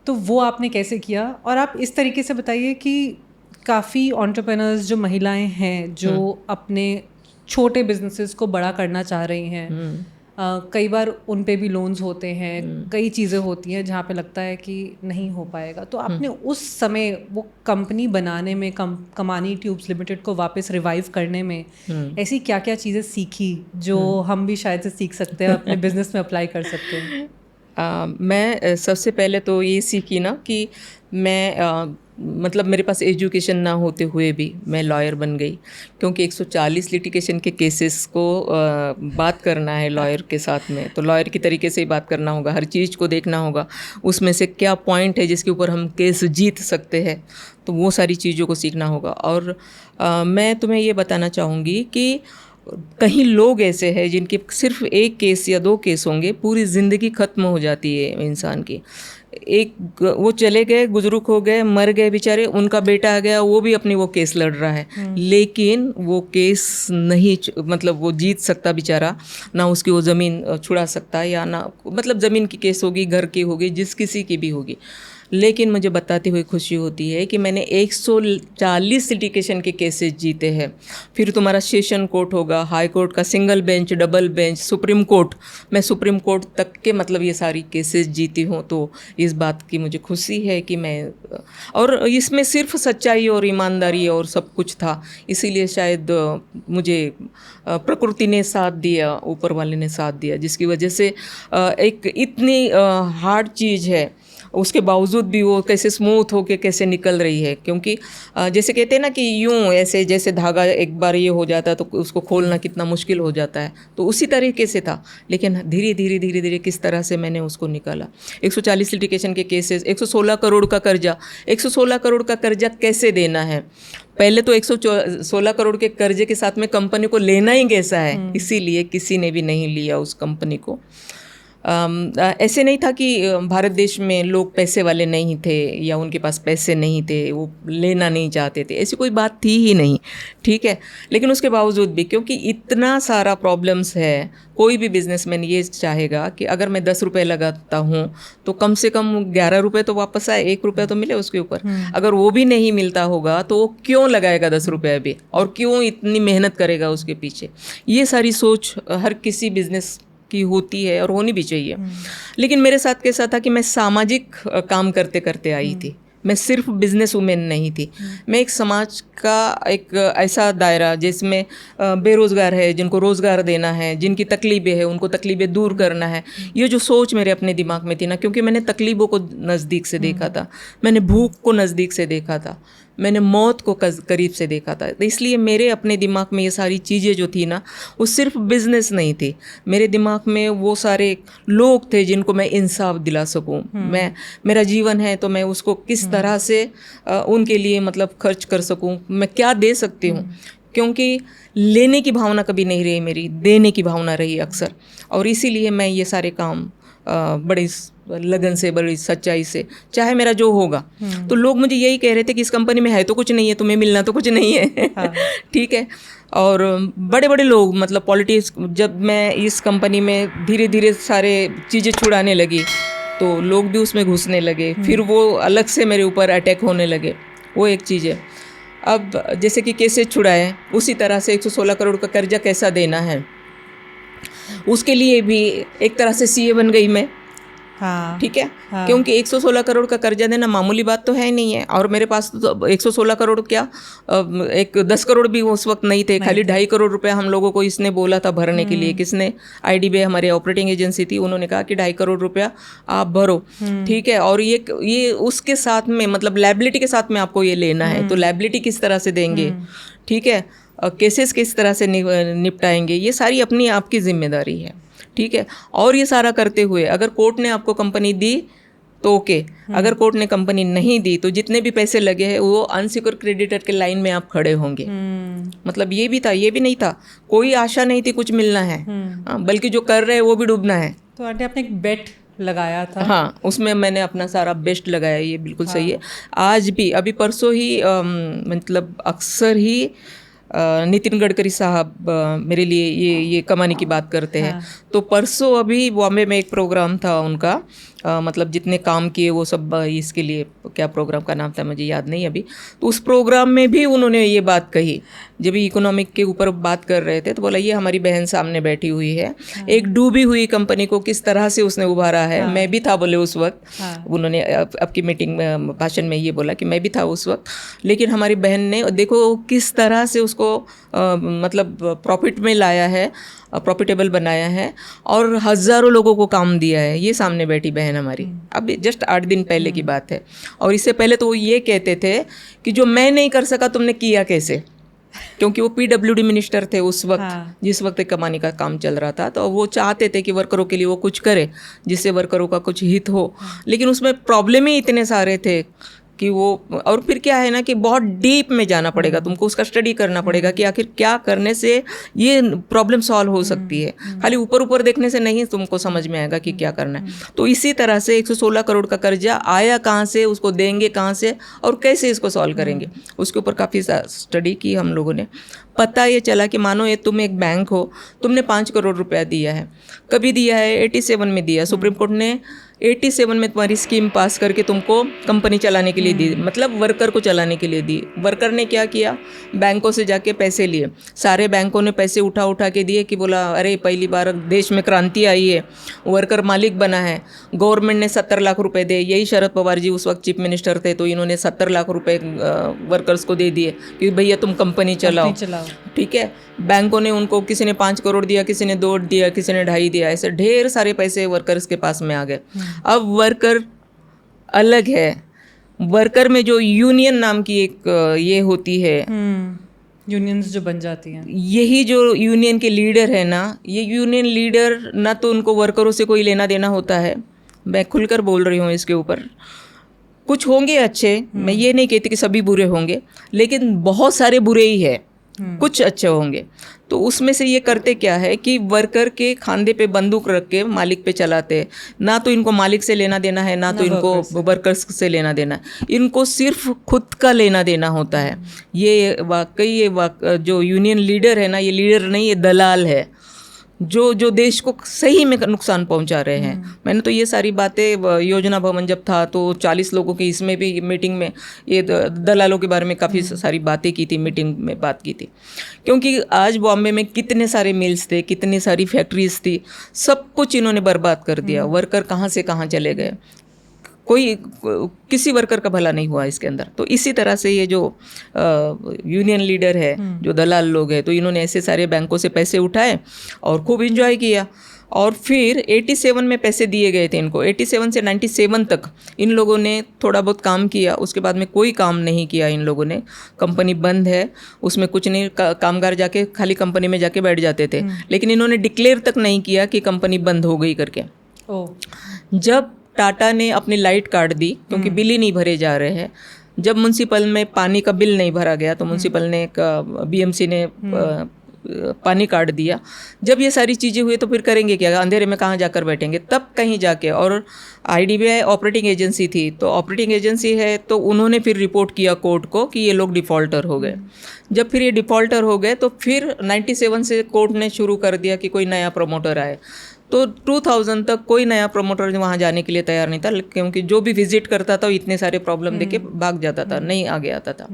तो वो आपने कैसे किया? और आप इस तरीके से बताइए कि काफ़ी एंटरप्रेन्योर्स जो महिलाएं हैं जो अपने छोटे बिजनेसेस को बड़ा करना चाह रही हैं, कई बार उन पे भी लोन्स होते हैं, कई चीज़ें होती हैं जहाँ पे लगता है कि नहीं हो पाएगा। तो आपने उस समय वो कंपनी बनाने में, कमानी ट्यूब्स लिमिटेड को वापस रिवाइव करने में ऐसी क्या क्या चीज़ें सीखी जो हम भी शायद से सीख सकते हैं, अपने बिजनेस में अप्लाई कर सकते हैं? मैं सबसे पहले तो ये सीखी ना कि मैं मतलब मेरे पास एजुकेशन ना होते हुए भी मैं लॉयर बन गई, क्योंकि 140 लिटिगेशन के केसेस को बात करना है लॉयर के साथ में, तो लॉयर की तरीके से ही बात करना होगा, हर चीज़ को देखना होगा, उसमें से क्या पॉइंट है जिसके ऊपर हम केस जीत सकते हैं, तो वो सारी चीज़ों को सीखना होगा। और मैं तुम्हें ये बताना चाहूँगी कि कहीं लोग ऐसे हैं जिनके सिर्फ 1 केस या 2 केस होंगे, पूरी ज़िंदगी ख़त्म हो जाती है इंसान की। एक वो चले गए, बुजुर्ग हो गए, मर गए बेचारे, उनका बेटा आ गया, वो भी अपनी वो केस लड़ रहा है, लेकिन वो केस नहीं, मतलब वो जीत सकता बेचारा, ना उसकी वो ज़मीन छुड़ा सकता, या ना मतलब ज़मीन की केस होगी, घर की होगी, जिस किसी की भी होगी, लेकिन मुझे बताते हुए खुशी होती है कि मैंने 140 लिटिगेशन के केसेस जीते हैं। फिर तुम्हारा सेशन कोर्ट होगा, हाई कोर्ट का single bench, double bench, supreme court, मैं सुप्रीम कोर्ट तक के मतलब ये सारी केसेस जीती हूँ। तो इस बात की मुझे खुशी है कि मैं, और इसमें सिर्फ सच्चाई और ईमानदारी और सब कुछ था, इसीलिए शायद मुझे प्रकृति ने साथ दिया, ऊपर वाले ने साथ दिया, जिसकी वजह से एक इतनी हार्ड चीज़ है उसके बावजूद भी वो कैसे स्मूथ होके कैसे निकल रही है। क्योंकि जैसे कहते हैं ना कि यूं ऐसे जैसे धागा एक बार ये हो जाता है तो उसको खोलना कितना मुश्किल हो जाता है, तो उसी तरीके से था। लेकिन धीरे धीरे धीरे धीरे किस तरह से मैंने उसको निकाला। 140 लिटिगेशन के केसेस, 116 करोड़ का कर्जा, 116 करोड़ का कर्जा कैसे देना है। पहले तो 116 करोड़ के कर्जे के साथ में कंपनी को लेना ही कैसा है, इसीलिए किसी ने भी नहीं लिया उस कंपनी को। ऐसे नहीं था कि भारत देश में लोग पैसे वाले नहीं थे या उनके पास पैसे नहीं थे, वो लेना नहीं चाहते थे, ऐसी कोई बात थी ही नहीं, ठीक है। लेकिन उसके बावजूद भी क्योंकि इतना सारा प्रॉब्लम्स है, कोई भी बिजनेसमैन ये चाहेगा कि अगर मैं 10 रुपये लगाता हूँ तो कम से कम 11 रुपये तो वापस आए, 1 रुपया तो मिले उसके ऊपर। अगर वो भी नहीं मिलता होगा तो वो क्यों लगाएगा 10 रुपये भी, और क्यों इतनी मेहनत करेगा उसके पीछे। ये सारी सोच हर किसी बिजनेस की होती है और होनी भी चाहिए। लेकिन मेरे साथ कैसा था कि मैं सामाजिक काम करते करते आई थी, मैं सिर्फ बिजनेस वुमेन नहीं थी। मैं एक समाज का एक ऐसा दायरा जिसमें बेरोज़गार है, जिनको रोज़गार देना है, जिनकी तकलीफ़ें हैं उनको तकलीफ़ें दूर करना है, ये जो सोच मेरे अपने दिमाग में थी ना, क्योंकि मैंने तकलीफ़ों को नज़दीक से देखा था, मैंने भूख को नज़दीक से देखा था, मैंने मौत को करीब से देखा था। तो इसलिए मेरे अपने दिमाग में ये सारी चीज़ें जो थी ना, वो सिर्फ बिजनेस नहीं थी, मेरे दिमाग में वो सारे लोग थे जिनको मैं इंसाफ दिला सकूं। मैं, मेरा जीवन है तो मैं उसको किस तरह से उनके लिए मतलब खर्च कर सकूं, मैं क्या दे सकती हूँ। क्योंकि लेने की भावना कभी नहीं रही मेरी, देने की भावना रही अक्सर। और इसीलिए मैं ये सारे काम बड़ी लगन से, बड़ी सच्चाई से, चाहे मेरा जो होगा। तो लोग मुझे यही कह रहे थे कि इस कंपनी में है तो कुछ नहीं है, तुम्हें मिलना तो कुछ नहीं है। हाँ। ठीक है। और बड़े बड़े लोग मतलब पॉलिटिक्स, जब मैं इस कंपनी में धीरे धीरे सारे चीज़ें छुड़ाने लगी तो लोग भी उसमें घुसने लगे, फिर वो अलग से मेरे ऊपर अटैक होने लगे, वो एक चीज़ है। अब जैसे कि कैसे छुड़ाए, उसी तरह से 116 करोड़ का कर्जा कैसा देना है, उसके लिए भी एक तरह से सीए बन गई मैं। हाँ, ठीक है। हाँ। क्योंकि 116 करोड़ का कर्जा देना मामूली बात तो है नहीं है, और मेरे पास तो 116 करोड़ क्या, एक 10 करोड़ भी उस वक्त नहीं थे, खाली 2.5 करोड़ रुपया हम लोगों को इसने बोला था भरने के लिए। किसने? आईडीबीआई, हमारे ऑपरेटिंग एजेंसी थी, उन्होंने कहा कि 2.5 करोड़ रुपया आप भरो, ठीक है। और ये उसके साथ में मतलब लायबिलिटी के साथ में आपको ये लेना है, तो लायबिलिटी किस तरह से देंगे, ठीक है, केसेस किस तरह से निपटाएंगे, ये सारी अपनी आपकी जिम्मेदारी है, ठीक है। और ये सारा करते हुए अगर कोर्ट ने आपको कंपनी दी तो ओके, अगर कोर्ट ने कंपनी नहीं दी तो जितने भी पैसे लगे हैं वो अनसिक्योर क्रेडिटर के लाइन में आप खड़े होंगे। मतलब ये भी था, ये भी नहीं था, कोई आशा नहीं थी कुछ मिलना है, बल्कि जो कर रहे हैं वो भी डूबना है। तो आंटी आपने एक बेट लगाया था। हाँ, उसमें मैंने अपना सारा बेस्ट लगाया, ये बिल्कुल सही है। आज भी, अभी परसों ही मतलब अक्सर ही नितिन गडकरी साहब मेरे लिए ये कमाने की बात करते हैं। तो परसों अभी बॉम्बे में एक प्रोग्राम था उनका, मतलब जितने काम किए वो सब, इसके लिए क्या प्रोग्राम का नाम था मुझे याद नहीं अभी। तो उस प्रोग्राम में भी उन्होंने ये बात कही, जब इकोनॉमिक के ऊपर बात कर रहे थे, तो बोला ये हमारी बहन सामने बैठी हुई है, एक डूबी हुई कंपनी को किस तरह से उसने उभारा है। मैं भी था बोले उस वक्त, उन्होंने आपकी मीटिंग में भाषण में ये बोला कि मैं भी था उस वक्त, लेकिन हमारी बहन ने देखो किस तरह से उसको मतलब प्रॉफिट में लाया है, प्रॉफिटेबल बनाया है, और हज़ारों लोगों को काम दिया है। ये सामने बैठी बहन हमारी, अब जस्ट 8 दिन पहले की बात है। और इससे पहले तो वो ये कहते थे कि जो मैं नहीं कर सका तुमने किया कैसे, क्योंकि वो पीडब्ल्यूडी मिनिस्टर थे उस वक्त, जिस वक्त कमाने का काम चल रहा था। तो वो चाहते थे कि वर्करों के लिए वो कुछ करे जिससे वर्करों का कुछ हित हो, लेकिन उसमें प्रॉब्लम ही इतने सारे थे कि वो, और फिर क्या है ना कि बहुत डीप में जाना पड़ेगा तुमको, उसका स्टडी करना पड़ेगा कि आखिर क्या करने से ये प्रॉब्लम सॉल्व हो सकती है। खाली ऊपर ऊपर देखने से नहीं तुमको समझ में आएगा कि क्या करना है। तो इसी तरह से 116 करोड़ का कर्जा आया कहाँ से, उसको देंगे कहाँ से, और कैसे इसको सॉल्व करेंगे, उसके ऊपर काफ़ी स्टडी की हम लोगों ने। पता ये चला कि मानो ये तुम एक बैंक हो, तुमने 5 करोड़ रुपया दिया है, कभी दिया है 87 में दिया, सुप्रीम कोर्ट ने 87 में तुम्हारी स्कीम पास करके तुमको कंपनी चलाने के लिए दी, मतलब वर्कर को चलाने के लिए दी। वर्कर ने क्या किया, बैंकों से जाके पैसे लिए, सारे बैंकों ने पैसे उठा उठा के दिए कि बोला अरे पहली बार देश में क्रांति आई है, वर्कर मालिक बना है। गवर्नमेंट ने 70 लाख रुपए दे, यही शरद पवार जी उस वक्त चीफ मिनिस्टर थे, तो इन्होंने 70 लाख रुपए वर्कर्स को दे दिए कि भैया तुम कंपनी चलाओ। ठीक है, बैंकों ने उनको, किसी ने 5 करोड़ दिया, किसी ने 2 दिया, किसी ने 2.5 दिया, ऐसे ढेर सारे पैसे वर्कर्स के पास में आ गए। अब वर्कर अलग है, वर्कर में जो यूनियन नाम की एक ये होती है, यूनियंस जो बन जाती हैं, यही जो यूनियन के लीडर है ना, ये यूनियन लीडर ना तो उनको वर्करों से कोई लेना देना होता है। मैं खुलकर बोल रही हूँ इसके ऊपर, कुछ होंगे अच्छे, मैं ये नहीं कहती कि सभी बुरे होंगे, लेकिन बहुत सारे बुरे ही है, कुछ अच्छे होंगे। तो उसमें से ये करते क्या है कि वर्कर के खांधे पे बंदूक रख के मालिक पे चलाते, ना तो इनको मालिक से लेना देना है, ना तो इनको वर्कर्स से लेना देना है, इनको सिर्फ खुद का लेना देना होता है। ये वाकई जो यूनियन लीडर है ना, ये लीडर नहीं, ये दलाल है, जो देश को सही में नुकसान पहुंचा रहे हैं। मैंने तो ये सारी बातें, योजना भवन जब था तो 40 लोगों की इसमें भी मीटिंग में ये दलालों के बारे में काफ़ी सारी बातें की थी, मीटिंग में बात की थी। क्योंकि आज बॉम्बे में कितने सारे मिल्स थे, कितनी सारी फैक्ट्रीज थी, सब कुछ इन्होंने बर्बाद कर दिया। वर्कर कहाँ से कहाँ चले गए, कोई किसी वर्कर का भला नहीं हुआ इसके अंदर। तो इसी तरह से ये जो यूनियन लीडर है, जो दलाल लोग हैं, तो इन्होंने ऐसे सारे बैंकों से पैसे उठाए और खूब एंजॉय किया। और फिर 87 में पैसे दिए गए थे इनको, 87 से 97 तक इन लोगों ने थोड़ा बहुत काम किया, उसके बाद में कोई काम नहीं किया इन लोगों ने। कंपनी बंद है, उसमें कुछ नहीं, कामगार जाके खाली कंपनी में जाके बैठ जाते थे, लेकिन इन्होंने डिक्लेयर तक नहीं किया कि कंपनी बंद हो गई करके। जब टाटा ने अपनी लाइट काट दी, क्योंकि बिल ही नहीं भरे जा रहे हैं, जब म्यूनसिपल में पानी का बिल नहीं भरा गया तो म्यूनसिपल ने, बीएमसी ने पानी काट दिया। जब ये सारी चीज़ें हुई तो फिर करेंगे क्या, अंधेरे में कहाँ जाकर बैठेंगे, तब कहीं जाके। और आईडीबीआई ऑपरेटिंग एजेंसी थी, तो ऑपरेटिंग एजेंसी है तो उन्होंने फिर रिपोर्ट किया कोर्ट को कि ये लोग डिफ़ॉल्टर हो गए। जब फिर ये डिफ़ॉल्टर हो गए तो फिर 97 से कोर्ट ने शुरू कर दिया कि कोई नया प्रमोटर आए। तो 2000 तक कोई नया प्रमोटर वहाँ जाने के लिए तैयार नहीं था, क्योंकि जो भी विजिट करता था इतने सारे प्रॉब्लम देके भाग जाता था, नहीं आगे आता था।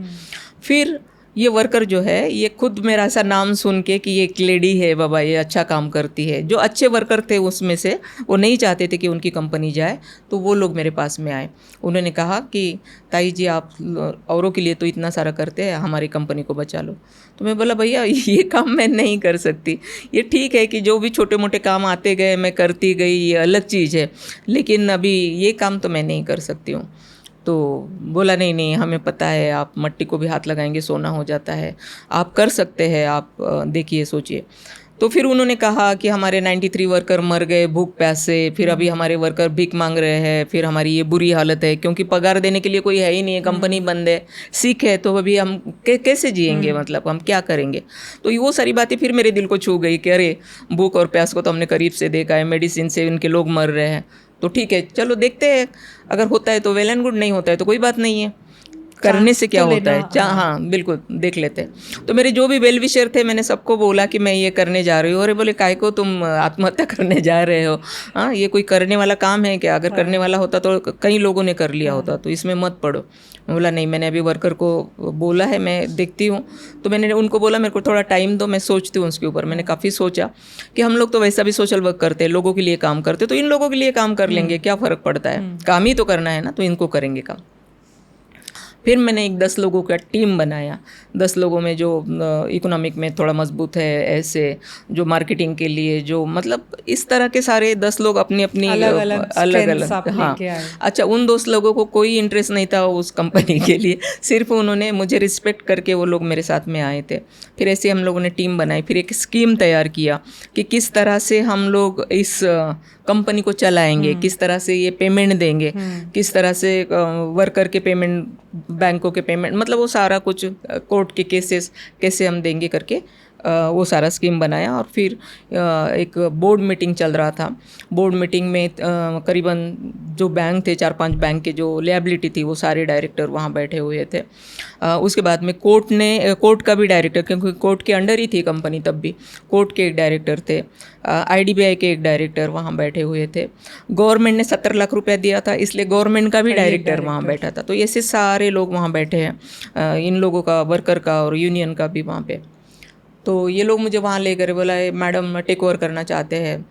फिर ये वर्कर जो है, ये खुद मेरा ऐसा नाम सुन के कि ये एक लेडी है बाबा, ये अच्छा काम करती है, जो अच्छे वर्कर थे उसमें से वो नहीं चाहते थे कि उनकी कंपनी जाए, तो वो लोग मेरे पास में आए। उन्होंने कहा कि ताई जी आप औरों के लिए तो इतना सारा करते हैं, हमारी कंपनी को बचा लो। तो मैं बोला भैया ये काम मैं नहीं कर सकती। ये ठीक है कि जो भी छोटे मोटे काम आते गए मैं करती गई, ये अलग चीज़ है, लेकिन अभी ये काम तो मैं नहीं कर सकती हूँ। तो बोला नहीं नहीं, हमें पता है, आप मट्टी को भी हाथ लगाएंगे सोना हो जाता है, आप कर सकते हैं, आप देखिए सोचिए। तो फिर उन्होंने कहा कि हमारे 93 वर्कर मर गए भूख प्यास से, फिर अभी हमारे वर्कर भीख मांग रहे हैं, फिर हमारी ये बुरी हालत है क्योंकि पगार देने के लिए कोई है ही नहीं है, कंपनी बंद है, सिक है, तो अभी हम कैसे जिएंगे, मतलब हम क्या करेंगे। तो वो सारी बातें फिर मेरे दिल को छू गई कि अरे भूख और प्यास को तो हमने करीब से देखा है, मेडिसिन से इनके लोग मर रहे हैं, तो ठीक है चलो देखते हैं, अगर होता है तो वेल एंड गुड, नहीं होता है तो कोई बात नहीं है, करने से क्या होता है। हाँ बिल्कुल देख लेते हैं। तो मेरे जो भी वेल विशर थे मैंने सबको बोला कि मैं ये करने जा रही हूँ। अरे बोले काय को तुम आत्महत्या करने जा रहे हो, हाँ ये कोई करने वाला काम है क्या, अगर करने वाला होता तो कई लोगों ने कर लिया होता, तो इसमें मत पड़ो। मैं बोला नहीं, मैंने अभी वर्कर को बोला है, मैं देखती हूँ। तो मैंने उनको बोला मेरे को थोड़ा टाइम दो, मैं सोचती हूँ उसके ऊपर। मैंने काफ़ी सोचा कि हम लोग तो वैसा भी सोशल वर्क करते हैं, लोगों के लिए काम करते, तो इन लोगों के लिए काम कर लेंगे, क्या फ़र्क पड़ता है, काम ही तो करना है ना, तो इनको करेंगे काम। फिर मैंने एक 10 लोगों का टीम बनाया, 10 लोगों में जो इकोनॉमिक में थोड़ा मजबूत है, ऐसे जो मार्केटिंग के लिए, जो मतलब इस तरह के सारे 10 लोग अपनी अपनी अलग हाँ। अच्छा, उन 2 लोगों को कोई इंटरेस्ट नहीं था उस कंपनी के लिए, सिर्फ उन्होंने मुझे रिस्पेक्ट करके वो लोग मेरे साथ में आए थे। फिर ऐसे हम लोगों ने टीम बनाई, फिर एक स्कीम तैयार किया कि किस तरह से हम लोग इस कंपनी को चलाएंगे, किस तरह से ये पेमेंट देंगे, किस तरह से वर्कर के पेमेंट, बैंकों के पेमेंट, मतलब वो सारा कुछ, कोर्ट के केसेस कैसे हम देंगे करके वो सारा स्कीम बनाया और फिर एक बोर्ड मीटिंग चल रहा था। बोर्ड मीटिंग में करीबन जो बैंक थे 4-5 बैंक के जो लिएबिलिटी थी वो सारे डायरेक्टर वहाँ बैठे हुए थे। उसके बाद में कोर्ट का भी डायरेक्टर, क्योंकि कोर्ट के अंडर ही थी कंपनी तब भी, कोर्ट के एक डायरेक्टर थे, IDBI के एक डायरेक्टर वहाँ बैठे हुए थे। गवर्नमेंट ने 70 लाख रुपया दिया था, इसलिए गवर्नमेंट का भी डायरेक्टर वहाँ बैठा था। तो ऐसे सारे लोग वहाँ बैठे हैं, इन लोगों का, वर्कर का और यूनियन का भी वहाँ पे। तो ये लोग मुझे वहाँ ले कर बोला मैडम टेक ओवर करना चाहते हैं।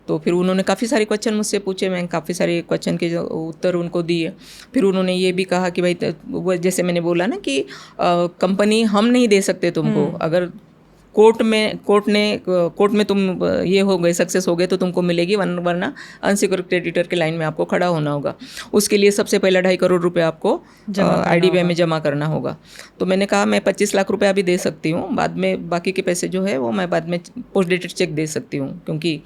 तो फिर उन्होंने काफ़ी सारे क्वेश्चन मुझसे पूछे, मैं काफ़ी सारे क्वेश्चन के जो उत्तर उनको दिए। फिर उन्होंने ये भी कहा कि भाई वो जैसे मैंने बोला ना कि कंपनी हम नहीं दे सकते तुमको, अगर कोर्ट में तुम ये हो गए, सक्सेस हो गए तो तुमको मिलेगी, वरना अनसिक्योर्ड क्रेडिटर के लाइन में आपको खड़ा होना होगा। उसके लिए सबसे पहला 2.5 करोड़ रुपए आपको IDBI में जमा करना होगा। तो मैंने कहा मैं 25 लाख रुपए अभी दे सकती हूँ, बाद में बाकी के पैसे जो है वो मैं बाद में पोस्ट डेटेड चेक दे सकती हूँ, क्योंकि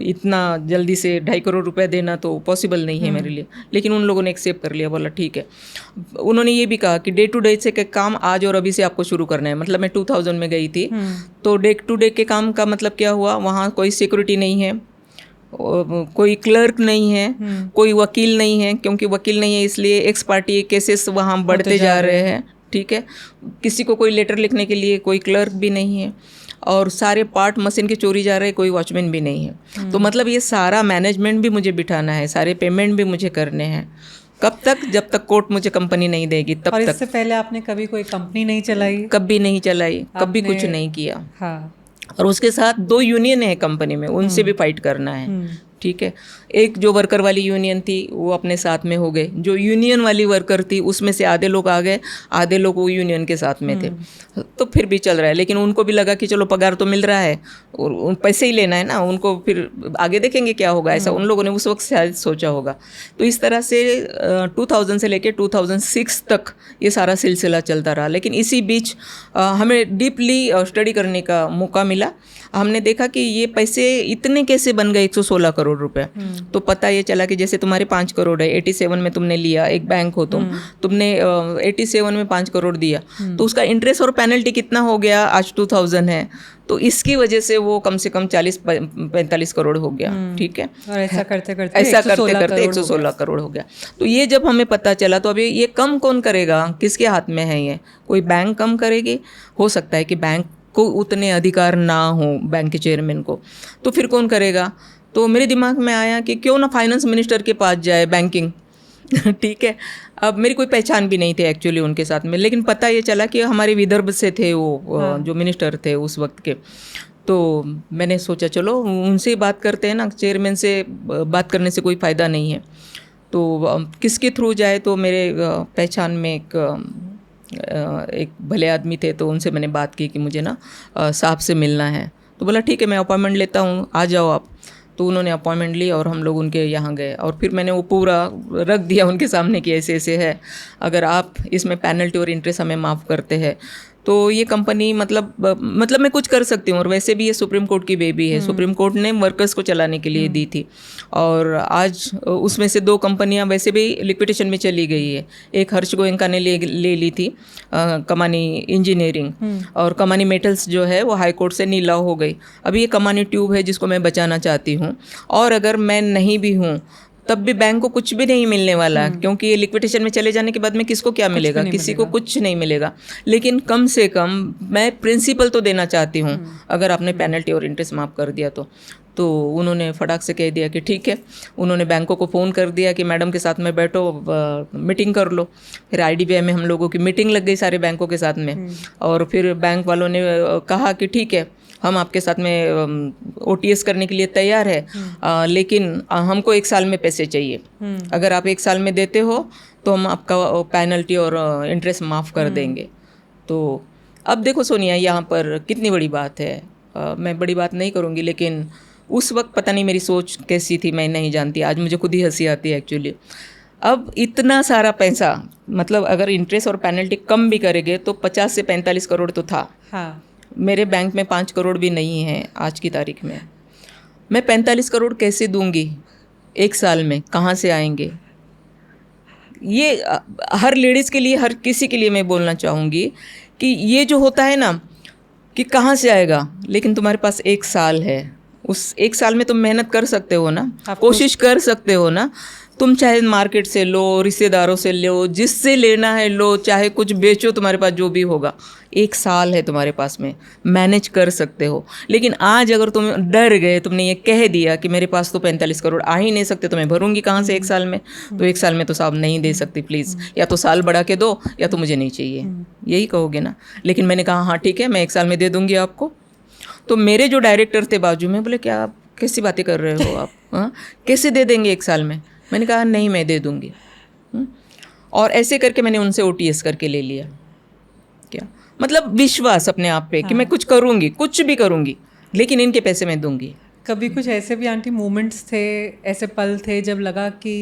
इतना जल्दी से 2.5 करोड़ रुपए देना तो पॉसिबल नहीं है मेरे लिए। लेकिन उन लोगों ने एक्सेप्ट कर लिया, बोला ठीक है। उन्होंने ये भी कहा कि डे टू डे से काम आज और अभी से आपको शुरू करना है। मतलब मैं 2000 में गई थी, तो डे टू डे के काम का मतलब क्या हुआ, वहाँ कोई सिक्योरिटी नहीं है, कोई क्लर्क नहीं है, कोई वकील नहीं है, क्योंकि वकील नहीं है इसलिए एक्स पार्टी केसेस वहाँ बढ़ते जा रहे हैं। ठीक है, किसी को कोई लेटर लिखने के लिए कोई क्लर्क भी नहीं है, और सारे पार्ट मशीन के चोरी जा रहे हैं, कोई वॉचमैन भी नहीं है। तो मतलब ये सारा मैनेजमेंट भी मुझे बिठाना है, सारे पेमेंट भी मुझे करने हैं। कब तक? जब तक कोर्ट मुझे कंपनी नहीं देगी तब तक। और इससे पहले आपने कभी कोई कंपनी नहीं चलाई? कभी नहीं चलाई, कभी कुछ नहीं किया। हाँ। और उसके साथ 2 यूनियन है कंपनी में, उनसे भी फाइट करना है। ठीक है, एक जो वर्कर वाली यूनियन थी वो अपने साथ में हो गए, जो यूनियन वाली वर्कर थी उसमें से आधे लोग आ गए, आधे लोग वो यूनियन के साथ में थे। तो फिर भी चल रहा है, लेकिन उनको भी लगा कि चलो पगार तो मिल रहा है और पैसे ही लेना है ना, उनको फिर आगे देखेंगे क्या होगा, ऐसा उन लोगों ने उस वक्त शायद सोचा होगा। तो इस तरह से 2000 से लेकर 2006 तक ये सारा सिलसिला चलता रहा। लेकिन इसी बीच हमें डीपली स्टडी करने का मौका मिला। हमने देखा कि ये पैसे इतने कैसे बन गए, 116 करोड़ रुपए। तो पता ये चला कि जैसे तुम्हारे 5 करोड़ है, 87 में तुमने लिया, एक बैंक हो तुमने 87 में 5 करोड़ दिया, तो उसका इंटरेस्ट और पेनल्टी कितना हो गया, आज 2000 है, तो इसकी वजह से वो कम से कम 40-45 करोड़ हो गया। ठीक है, और ऐसा करते करते 116 करोड़ हो गया। तो ये जब हमें पता चला तो अभी ये कम कौन करेगा, किसके हाथ में है ये? कोई बैंक कम करेगी? हो सकता है कि बैंक को उतने अधिकार ना हो, बैंक के चेयरमैन को, तो फिर कौन करेगा? तो मेरे दिमाग में आया कि क्यों ना फाइनेंस मिनिस्टर के पास जाए बैंकिंग। ठीक है, अब मेरी कोई पहचान भी नहीं थी एक्चुअली उनके साथ में, लेकिन पता ये चला कि हमारे विदर्भ से थे वो, जो मिनिस्टर थे उस वक्त के। तो मैंने सोचा चलो उनसे बात करते हैं ना, चेयरमैन से बात करने से कोई फ़ायदा नहीं है, तो किसके थ्रू जाए? तो मेरे पहचान में एक भले आदमी थे, तो उनसे मैंने बात की कि मुझे ना साहब से मिलना है। तो बोला ठीक है, मैं अपॉइंटमेंट लेता हूँ, आ जाओ आप। तो उन्होंने अपॉइंटमेंट ली और हम लोग उनके यहाँ गए, और फिर मैंने वो पूरा रख दिया उनके सामने कि ऐसे ऐसे है, अगर आप इसमें पेनल्टी और इंटरेस्ट हमें माफ़ करते हैं तो ये कंपनी मतलब मैं कुछ कर सकती हूँ। और वैसे भी ये सुप्रीम कोर्ट की बेबी है, सुप्रीम कोर्ट ने वर्कर्स को चलाने के लिए दी थी, और आज उसमें से 2 कंपनियां वैसे भी लिक्विडेशन में चली गई है। एक हर्ष गोयनका ने ले ली थी, कमानी इंजीनियरिंग, और कमानी मेटल्स जो है वो हाई कोर्ट से नीलाव हो गई। अभी ये कमानी ट्यूब है जिसको मैं बचाना चाहती हूँ, और अगर मैं नहीं भी हूँ तब भी बैंक को कुछ भी नहीं मिलने वाला, क्योंकि ये लिक्विडेशन में चले जाने के बाद में किसको क्या मिलेगा? किसी को कुछ नहीं मिलेगा। लेकिन कम से कम मैं प्रिंसिपल तो देना चाहती हूँ, अगर आपने पेनल्टी और इंटरेस्ट माफ़ कर दिया तो उन्होंने फटाक से कह दिया कि ठीक है। उन्होंने बैंकों को फ़ोन कर दिया कि मैडम के साथ में बैठो, मीटिंग कर लो। फिर IDBI में हम लोगों की मीटिंग लग गई सारे बैंकों के साथ में, और फिर बैंक वालों ने कहा कि ठीक है, हम आपके साथ में OTS करने के लिए तैयार है, लेकिन हमको 1 साल में पैसे चाहिए। अगर आप 1 साल में देते हो तो हम आपका पेनल्टी और इंटरेस्ट माफ़ कर देंगे। तो अब देखो सोनिया, यहाँ पर कितनी बड़ी बात है। मैं बड़ी बात नहीं करूँगी, लेकिन उस वक्त पता नहीं मेरी सोच कैसी थी, मैं नहीं जानती। आज मुझे खुद ही हंसी आती है एक्चुअली। अब इतना सारा पैसा, मतलब अगर इंटरेस्ट और पेनल्टी कम भी करेंगे तो 50 से 45 करोड़ तो था। हाँ। मेरे बैंक में 5 करोड़ भी नहीं है आज की तारीख में। मैं 45 करोड़ कैसे दूंगी 1 साल में? कहाँ से आएंगे? ये हर लेडीज़ के लिए, हर किसी के लिए मैं बोलना चाहूँगी कि ये जो होता है ना, कि कहाँ से आएगा, लेकिन तुम्हारे पास 1 साल है, उस 1 साल में तुम मेहनत कर सकते हो ना, कोशिश कर सकते हो ना। तुम चाहे मार्केट से लो, रिश्तेदारों से लो, जिससे लेना है लो, चाहे कुछ बेचो, तुम्हारे पास जो भी होगा, 1 साल है तुम्हारे पास में, मैनेज कर सकते हो। लेकिन आज अगर तुम डर गए, तुमने ये कह दिया कि मेरे पास तो 45 करोड़ आ ही नहीं सकते, तो मैं भरूंगी कहाँ से 1 साल में, तो 1 साल में तो साहब नहीं दे सकती, प्लीज़ या तो साल बढ़ा के दो या तो मुझे नहीं चाहिए, यही कहोगे ना। लेकिन मैंने कहा हाँ ठीक है, मैं 1 साल में दे दूंगी आपको। तो मेरे जो डायरेक्टर थे बाजू में, बोले क्या आप कैसी बातें कर रहे हो आप, हाँ कैसे दे देंगे 1 साल में। मैंने कहा नहीं, मैं दे दूंगी। और ऐसे करके मैंने उनसे OTS करके ले लिया। क्या मतलब विश्वास अपने आप पे कि मैं कुछ करूंगी, कुछ भी करूंगी, लेकिन इनके पैसे मैं दूंगी। कभी कुछ ऐसे भी आंटी मोमेंट्स थे, ऐसे पल थे जब लगा कि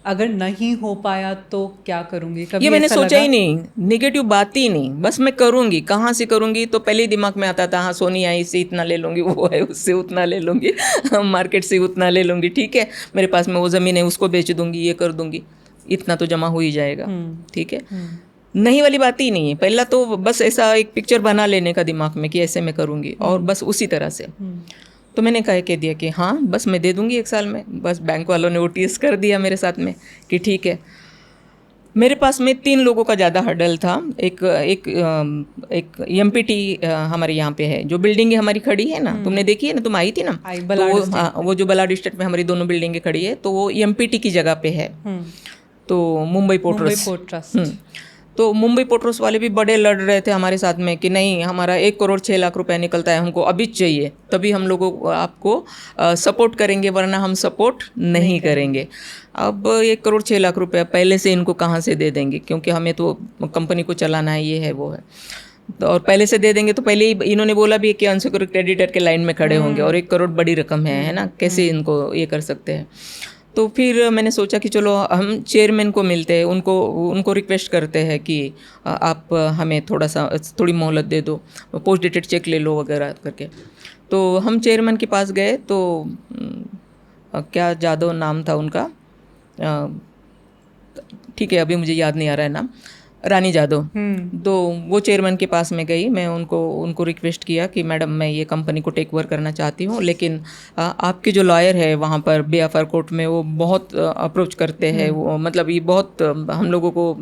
अगर नहीं हो पाया तो क्या करूंगी? कभी ये मैंने ऐसा सोचा लगा? ही नहीं, नेगेटिव बात ही नहीं, बस मैं करूंगी। कहाँ से करूंगी तो पहले ही दिमाग में आता था, हाँ सोनी आई से इतना ले लूंगी, वो है उससे उतना ले लूंगी, मार्केट से उतना ले लूंगी, ठीक है मेरे पास में वो ज़मीन है उसको बेच दूंगी, ये कर दूंगी, इतना तो जमा हो ही जाएगा, ठीक है। नहीं वाली बात ही नहीं है, पहला तो बस ऐसा एक पिक्चर बना लेने का दिमाग में कि ऐसे मैं करूँगी, और बस उसी तरह से। तो मैंने कह दिया कि हाँ बस मैं दे दूंगी 1 साल में। बस बैंक वालों ने OTS कर दिया मेरे साथ में कि ठीक है। मेरे पास में 3 लोगों का ज़्यादा हर्डल था। एक MPT हमारे यहाँ पे है, जो बिल्डिंगें हमारी खड़ी है ना, तुमने देखी है ना, तुम आई थी ना, तो वो जो बलाड स्टेट में हमारी दोनों बिल्डिंगें खड़ी है, तो वो MPT की जगह पे है, तो मुंबई पोर्ट ट्रस्ट। तो मुंबई पोर्ट ट्रस्ट वाले भी बड़े लड़ रहे थे हमारे साथ में कि नहीं, हमारा 1 करोड़ 6 लाख रुपए निकलता है, हमको अभी चाहिए, तभी हम लोगों को आपको सपोर्ट करेंगे, वरना हम सपोर्ट नहीं करेंगे। अब 1 करोड़ 6 लाख रुपए पहले से इनको कहाँ से दे देंगे, क्योंकि हमें तो कंपनी को चलाना है, ये है वो है, तो और पहले से दे देंगे तो पहले ही इन्होंने बोला भी कि अनसिक्योर्ड क्रेडिटर के लाइन में खड़े होंगे, और 1 करोड़ बड़ी रकम है ना, कैसे इनको ये कर सकते हैं। तो फिर मैंने सोचा कि चलो हम चेयरमैन को मिलते हैं, उनको रिक्वेस्ट करते हैं कि आप हमें थोड़ी मोहलत दे दो, पोस्ट डेटेड चेक ले लो वगैरह करके। तो हम चेयरमैन के पास गए, तो क्या जादव नाम था उनका, ठीक है अभी मुझे याद नहीं आ रहा है नाम, रानी जादव। तो वो चेयरमैन के पास में गई, मैं उनको रिक्वेस्ट किया कि मैडम मैं ये कंपनी को टेक ओवर करना चाहती हूँ, लेकिन आपके जो लॉयर है वहाँ पर BFR कोर्ट में वो बहुत अप्रोच करते हैं, वो मतलब ये बहुत हम लोगों को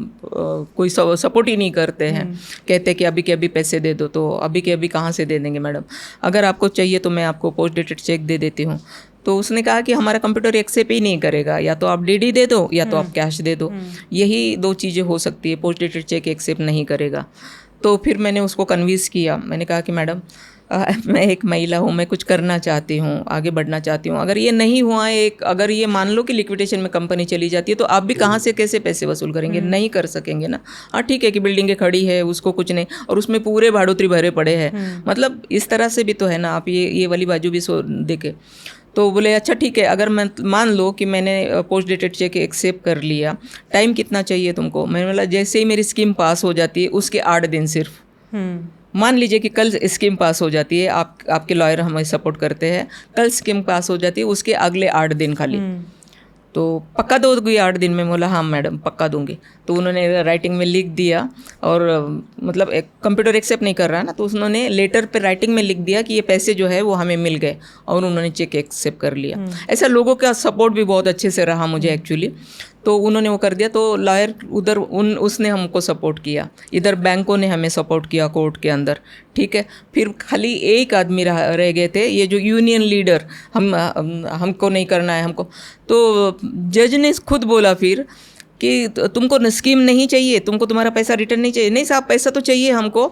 कोई सपोर्ट ही नहीं करते हैं, कहते कि अभी के अभी पैसे दे दो। तो अभी के अभी कहाँ से दे देंगे मैडम, अगर आपको चाहिए तो मैं आपको पोस्ट डेटेड चेक दे देती हूँ। तो उसने कहा कि हमारा कंप्यूटर एक्सेप्ट ही नहीं करेगा, या तो आप DD दे दो या तो आप कैश दे दो, यही 2 चीज़ें हो सकती है, पोस्ट डेटेड चेक एक्सेप्ट नहीं करेगा। तो फिर मैंने उसको कन्विंस किया, मैंने कहा कि मैडम मैं एक महिला हूँ, मैं कुछ करना चाहती हूँ, आगे बढ़ना चाहती हूँ, अगर ये नहीं हुआ अगर ये मान लो कि लिक्विडेशन में कंपनी चली जाती है, तो आप भी कहाँ से कैसे पैसे वसूल करेंगे, नहीं कर सकेंगे ना। हाँ ठीक है कि बिल्डिंगें खड़ी है, उसको कुछ नहीं, और उसमें पूरे भाड़ोतरी भरे पड़े हैं, मतलब इस तरह से भी तो है ना, आप ये वाली बाजू भी देखे। तो बोले अच्छा ठीक है, अगर मैं मान लो कि मैंने पोस्ट डेटेड चेक एक्सेप्ट कर लिया, टाइम कितना चाहिए तुमको। मैंने बोला जैसे ही मेरी स्कीम पास हो जाती है उसके 8 दिन सिर्फ, मान लीजिए कि कल स्कीम पास हो जाती है, आपके लॉयर हमें सपोर्ट करते हैं, कल स्कीम पास हो जाती है, उसके अगले 8 दिन खाली, तो पक्का दोगी 8 दिन में। बोला हाँ मैडम पक्का दूंगी। तो उन्होंने राइटिंग में लिख दिया, और मतलब कंप्यूटर एक्सेप्ट नहीं कर रहा ना, तो उन्होंने लेटर पे राइटिंग में लिख दिया कि ये पैसे जो है वो हमें मिल गए, और उन्होंने चेक एक्सेप्ट कर लिया। ऐसा लोगों का सपोर्ट भी बहुत अच्छे से रहा मुझे एक्चुअली, तो उन्होंने वो कर दिया। तो लॉयर उधर उसने हमको सपोर्ट किया, इधर बैंकों ने हमें सपोर्ट किया कोर्ट के अंदर, ठीक है। फिर खाली एक आदमी रह गए थे, ये जो यूनियन लीडर, हमको नहीं करना है हमको। तो जज ने खुद बोला फिर कि तुमको स्कीम नहीं चाहिए, तुमको तुम्हारा पैसा रिटर्न नहीं चाहिए। नहीं साहब पैसा तो चाहिए हमको,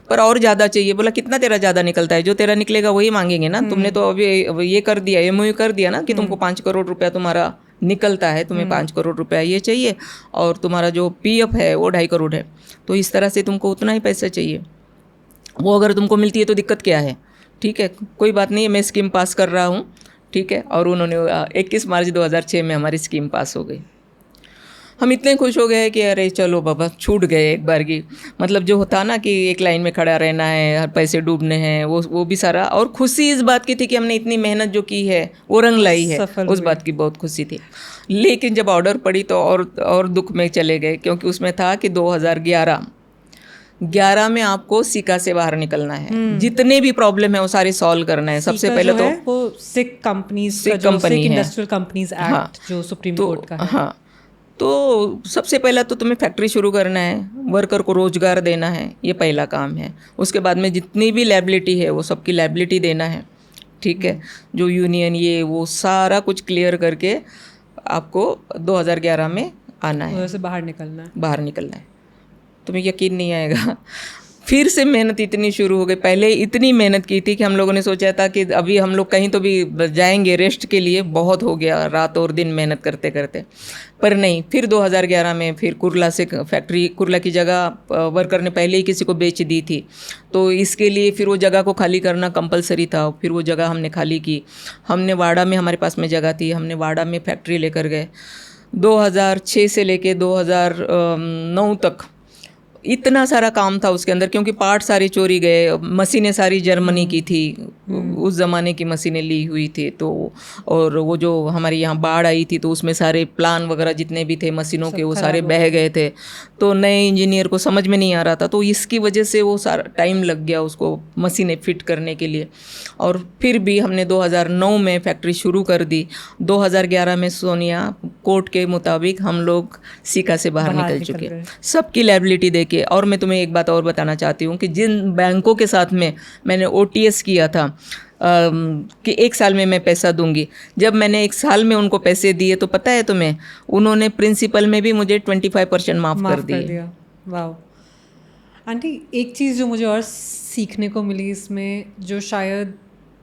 पर और ज़्यादा चाहिए। बोला कितना तेरा ज़्यादा निकलता है, जो तेरा निकलेगा वही मांगेंगे ना, तुमने तो अभी ये कर दिया, MOU कर दिया ना कि तुमको 5 करोड़ रुपया तुम्हारा निकलता है, तुम्हें 5 करोड़ रुपया ये चाहिए, और तुम्हारा जो PF है वो 2.5 करोड़ है, तो इस तरह से तुमको उतना ही पैसा चाहिए। वो अगर तुमको मिलती है तो दिक्कत क्या है, ठीक है कोई बात नहीं है, मैं स्कीम पास कर रहा हूँ, ठीक है। और उन्होंने 21 मार्च 2006 में हमारी स्कीम पास हो गई। हम इतने खुश हो गए कि अरे चलो बाबा छूट गए एक बार की, मतलब जो होता ना कि एक लाइन में खड़ा रहना है, हर पैसे डूबने हैं, वो भी सारा। और खुशी इस बात की थी कि हमने इतनी मेहनत जो की है वो रंग लाई है, उस बात की बहुत खुशी थी। लेकिन जब ऑर्डर पड़ी तो और दुख में चले गए, क्योंकि उसमें था कि 2011 11 में आपको सिका से बाहर निकलना है। जितने भी प्रॉब्लम है वो सारे सॉल्व करना है। सबसे पहले तो वो सिक कंपनीज सिक कंपनी है, इंडस्ट्रियल कंपनीज एक्ट जो सुप्रीम कोर्ट का है। हाँ, तो सबसे पहला तो तुम्हें फैक्ट्री शुरू करना है, वर्कर को रोजगार देना है, ये पहला काम है। उसके बाद में जितनी भी लायबिलिटी है वो सबकी लायबिलिटी देना है, ठीक है। जो यूनियन ये वो सारा कुछ क्लियर करके आपको 2011 में आना है, से बाहर निकलना है। बाहर निकलना है। तुम्हें यकीन नहीं आएगा, फिर से मेहनत इतनी शुरू हो गई। पहले इतनी मेहनत की थी कि हम लोगों ने सोचा था कि अभी हम लोग कहीं तो भी जाएंगे रेस्ट के लिए, बहुत हो गया रात और दिन मेहनत करते करते, पर नहीं। फिर 2011 में फिर कुर्ला से फैक्ट्री, कुर्ला की जगह वर्कर ने पहले ही किसी को बेच दी थी, तो इसके लिए फिर वो जगह को खाली करना कंपलसरी था। फिर वो जगह हमने खाली की। हमने वाड़ा में, हमारे पास में जगह थी, हमने वाड़ा में फैक्ट्री लेकर गए। 2006 से लेके 2009 तक इतना सारा काम था उसके अंदर, क्योंकि पार्ट सारे चोरी गए। मशीनें सारी जर्मनी की थी, उस ज़माने की मशीनें ली हुई थी। तो और वो जो हमारे यहाँ बाढ़ आई थी तो उसमें सारे प्लान वगैरह जितने भी थे मशीनों के वो सारे बह गए थे। तो नए इंजीनियर को समझ में नहीं आ रहा था, तो इसकी वजह से वो सारा टाइम लग गया उसको मशीनें फिट करने के लिए। और फिर भी हमने 2009 में फैक्ट्री शुरू कर दी। 2011 में सोनिया कोर्ट के मुताबिक हम लोग सिका से बाहर निकल चुके, सबकी लायबिलिटी देके। और मैं तुम्हें एक बात और बताना चाहती हूँ कि जिन बैंकों के साथ में मैंने OTS किया था कि 1 साल में मैं पैसा दूंगी, जब मैंने 1 साल में उनको पैसे दिए तो पता है तुम्हें, उन्होंने प्रिंसिपल में भी मुझे 25% माफ़ कर दिए। वाह आंटी, एक चीज़ जो मुझे और सीखने को मिली इसमें, जो शायद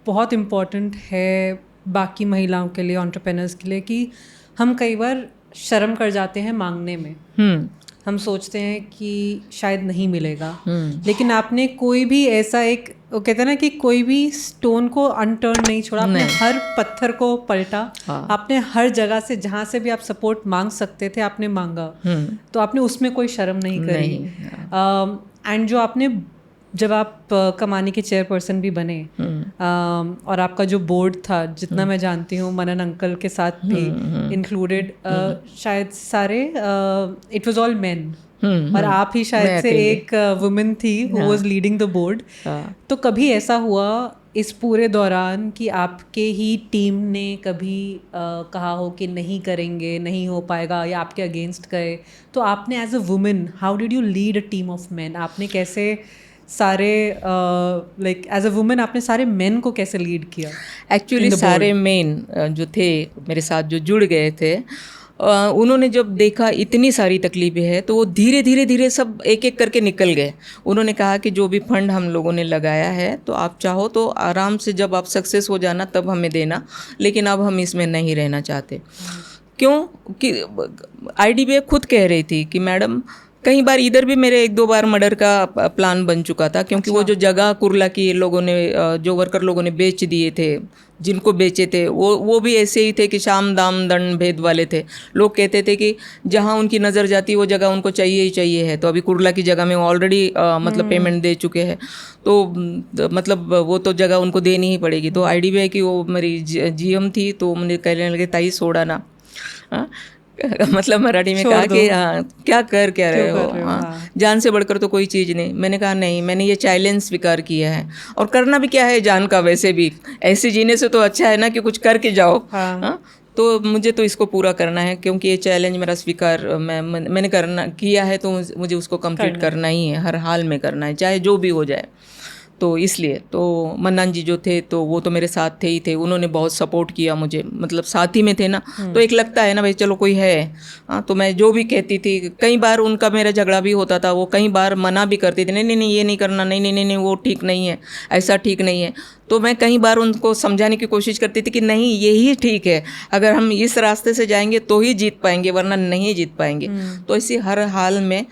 बहुत इम्पॉर्टेंट है बाकी महिलाओं के लिए, एंटरप्रेन्योर्स के लिए, कि हम कई बार शर्म कर जाते हैं मांगने में। हम सोचते हैं कि शायद नहीं मिलेगा, लेकिन आपने कोई भी ऐसा एक, वो कहते हैं ना कि कोई भी स्टोन को अनटर्न नहीं छोड़ा, आपने हर पत्थर को पलटा। आपने हर जगह से जहाँ से भी आप सपोर्ट मांग सकते थे आपने मांगा, तो आपने उसमें कोई शर्म नहीं करी। एंड जो आपने, जब आप कमानी के चेयरपर्सन भी बने, और आपका जो बोर्ड था, जितना मैं जानती हूँ मनन अंकल के साथ भी इंक्लूडेड, शायद सारे इट वाज ऑल मेन, और आप ही शायद से एक वुमेन थी who was leading the board. तो कभी ऐसा हुआ इस पूरे दौरान कि आपके ही टीम ने कभी कहा हो कि नहीं करेंगे, नहीं हो पाएगा, या आपके अगेंस्ट गए, तो आपने as a women how did you lead a team of men? आपने कैसे सारे लाइक एज अ वुमेन आपने सारे मेन को कैसे लीड किया? एक्चुअली सारे मेन जो थे मेरे साथ जो जुड़ गए थे, उन्होंने जब देखा इतनी सारी तकलीफें हैं तो वो धीरे धीरे धीरे सब एक एक करके निकल गए। उन्होंने कहा कि जो भी फंड हम लोगों ने लगाया है तो आप चाहो तो आराम से जब आप सक्सेस हो जाना तब हमें देना, लेकिन अब हम इसमें नहीं रहना चाहते। क्यों कि IDBI खुद कह रही थी कि मैडम, कई बार इधर भी मेरे 1-2 बार मर्डर का प्लान बन चुका था, क्योंकि वो जो जगह कुर्ला की लोगों ने, जो वर्कर लोगों ने बेच दिए थे, जिनको बेचे थे वो भी ऐसे ही थे कि शाम दाम दंड भेद वाले थे। लोग कहते थे कि जहाँ उनकी नज़र जाती वो जगह उनको चाहिए ही चाहिए है। तो अभी कुर्ला की जगह में ऑलरेडी मतलब पेमेंट दे चुके हैं, तो मतलब वो तो जगह उनको देनी ही पड़ेगी। तो IDBI की वो मेरी GM थी, तो मुझे कहने लगे ताई सोड़ा ना, मतलब मराठी में कहा कि क्या कर क्या रहे हो, जान से बढ़कर तो कोई चीज़ नहीं। मैंने कहा नहीं, मैंने ये चैलेंज स्वीकार किया है, और करना भी क्या है जान का, वैसे भी ऐसे जीने से तो अच्छा है ना कि कुछ करके जाओ। तो मुझे तो इसको पूरा करना है, क्योंकि ये चैलेंज मेरा स्वीकार मैंने करना किया है, तो मुझे उसको कंप्लीट करना ही है, हर हाल में करना है, चाहे जो भी हो जाए। तो इसलिए तो मन्नान जी जो थे तो वो तो मेरे साथ थे ही थे, उन्होंने बहुत सपोर्ट किया मुझे, मतलब साथ ही में थे ना, तो एक लगता है ना भाई चलो कोई है। हाँ, तो मैं जो भी कहती थी, कई बार उनका मेरा झगड़ा भी होता था, वो कई बार मना भी करती थी, नहीं नहीं नहीं ये नहीं करना, नहीं नहीं नहीं नहीं वो ठीक नहीं है, ऐसा ठीक नहीं है। तो मैं कई बार उनको समझाने की कोशिश करती थी कि नहीं यही ठीक है, अगर हम इस रास्ते से जाएंगे तो ही जीत पाएंगे, वरना नहीं जीत पाएंगे। तो इसी हर हाल में,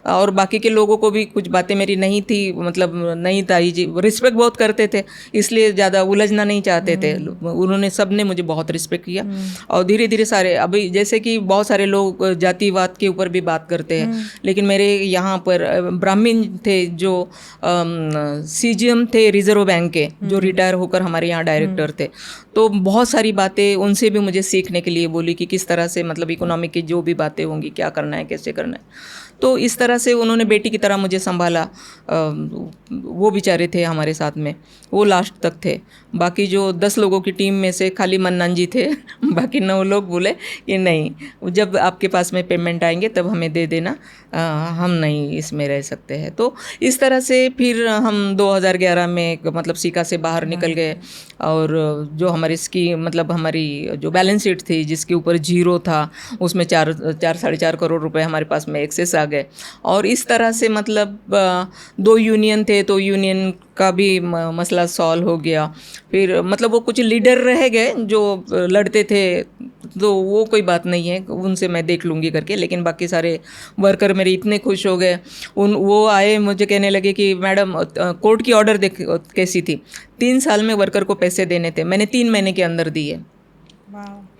और बाकी के लोगों को भी कुछ बातें मेरी नहीं थी, मतलब नहीं ताई जी रिस्पेक्ट बहुत करते थे, इसलिए ज़्यादा उलझना नहीं चाहते थे। उन्होंने सब ने मुझे बहुत रिस्पेक्ट किया, और धीरे धीरे सारे, अभी जैसे कि बहुत सारे लोग जातिवाद के ऊपर भी बात करते हैं, लेकिन मेरे यहाँ पर ब्राह्मण थे जो CGM थे रिजर्व बैंक के, जो रिटायर होकर हमारे यहाँ डायरेक्टर थे, तो बहुत सारी बातें उनसे भी मुझे सीखने के लिए बोली कि किस तरह से मतलब इकोनॉमिक की जो भी बातें होंगी क्या करना है, कैसे करना है। तो इस तरह से उन्होंने बेटी की तरह मुझे संभाला। वो बेचारे थे हमारे साथ में, वो लास्ट तक थे। बाकी जो 10 लोगों की टीम में से खाली मन्नान जी थे बाकी 9 लोग बोले कि नहीं, जब आपके पास में पेमेंट आएंगे तब हमें दे देना, हम नहीं इसमें रह सकते हैं। तो इस तरह से फिर हम 2011 में मतलब सीका से बाहर निकल गए, और जो हमारी मतलब हमारी जो बैलेंस शीट थी जिसके ऊपर 0 था, उसमें 4-4.5 करोड़ रुपए हमारे पास में एक्सेस आ गए। और इस तरह से मतलब 2 यूनियन थे तो यूनियन का भी मसला सॉल्व हो गया। फिर मतलब वो कुछ लीडर रह गए जो लड़ते थे, तो वो कोई बात नहीं है, उनसे मैं देख लूँगी करके। लेकिन बाकी सारे वर्कर मेरे इतने खुश हो गए, वो आए मुझे कहने लगे कि मैडम कोर्ट की ऑर्डर देख कैसी थी, 3 साल में वर्कर को पैसे देने थे, मैंने 3 महीने के अंदर दिए।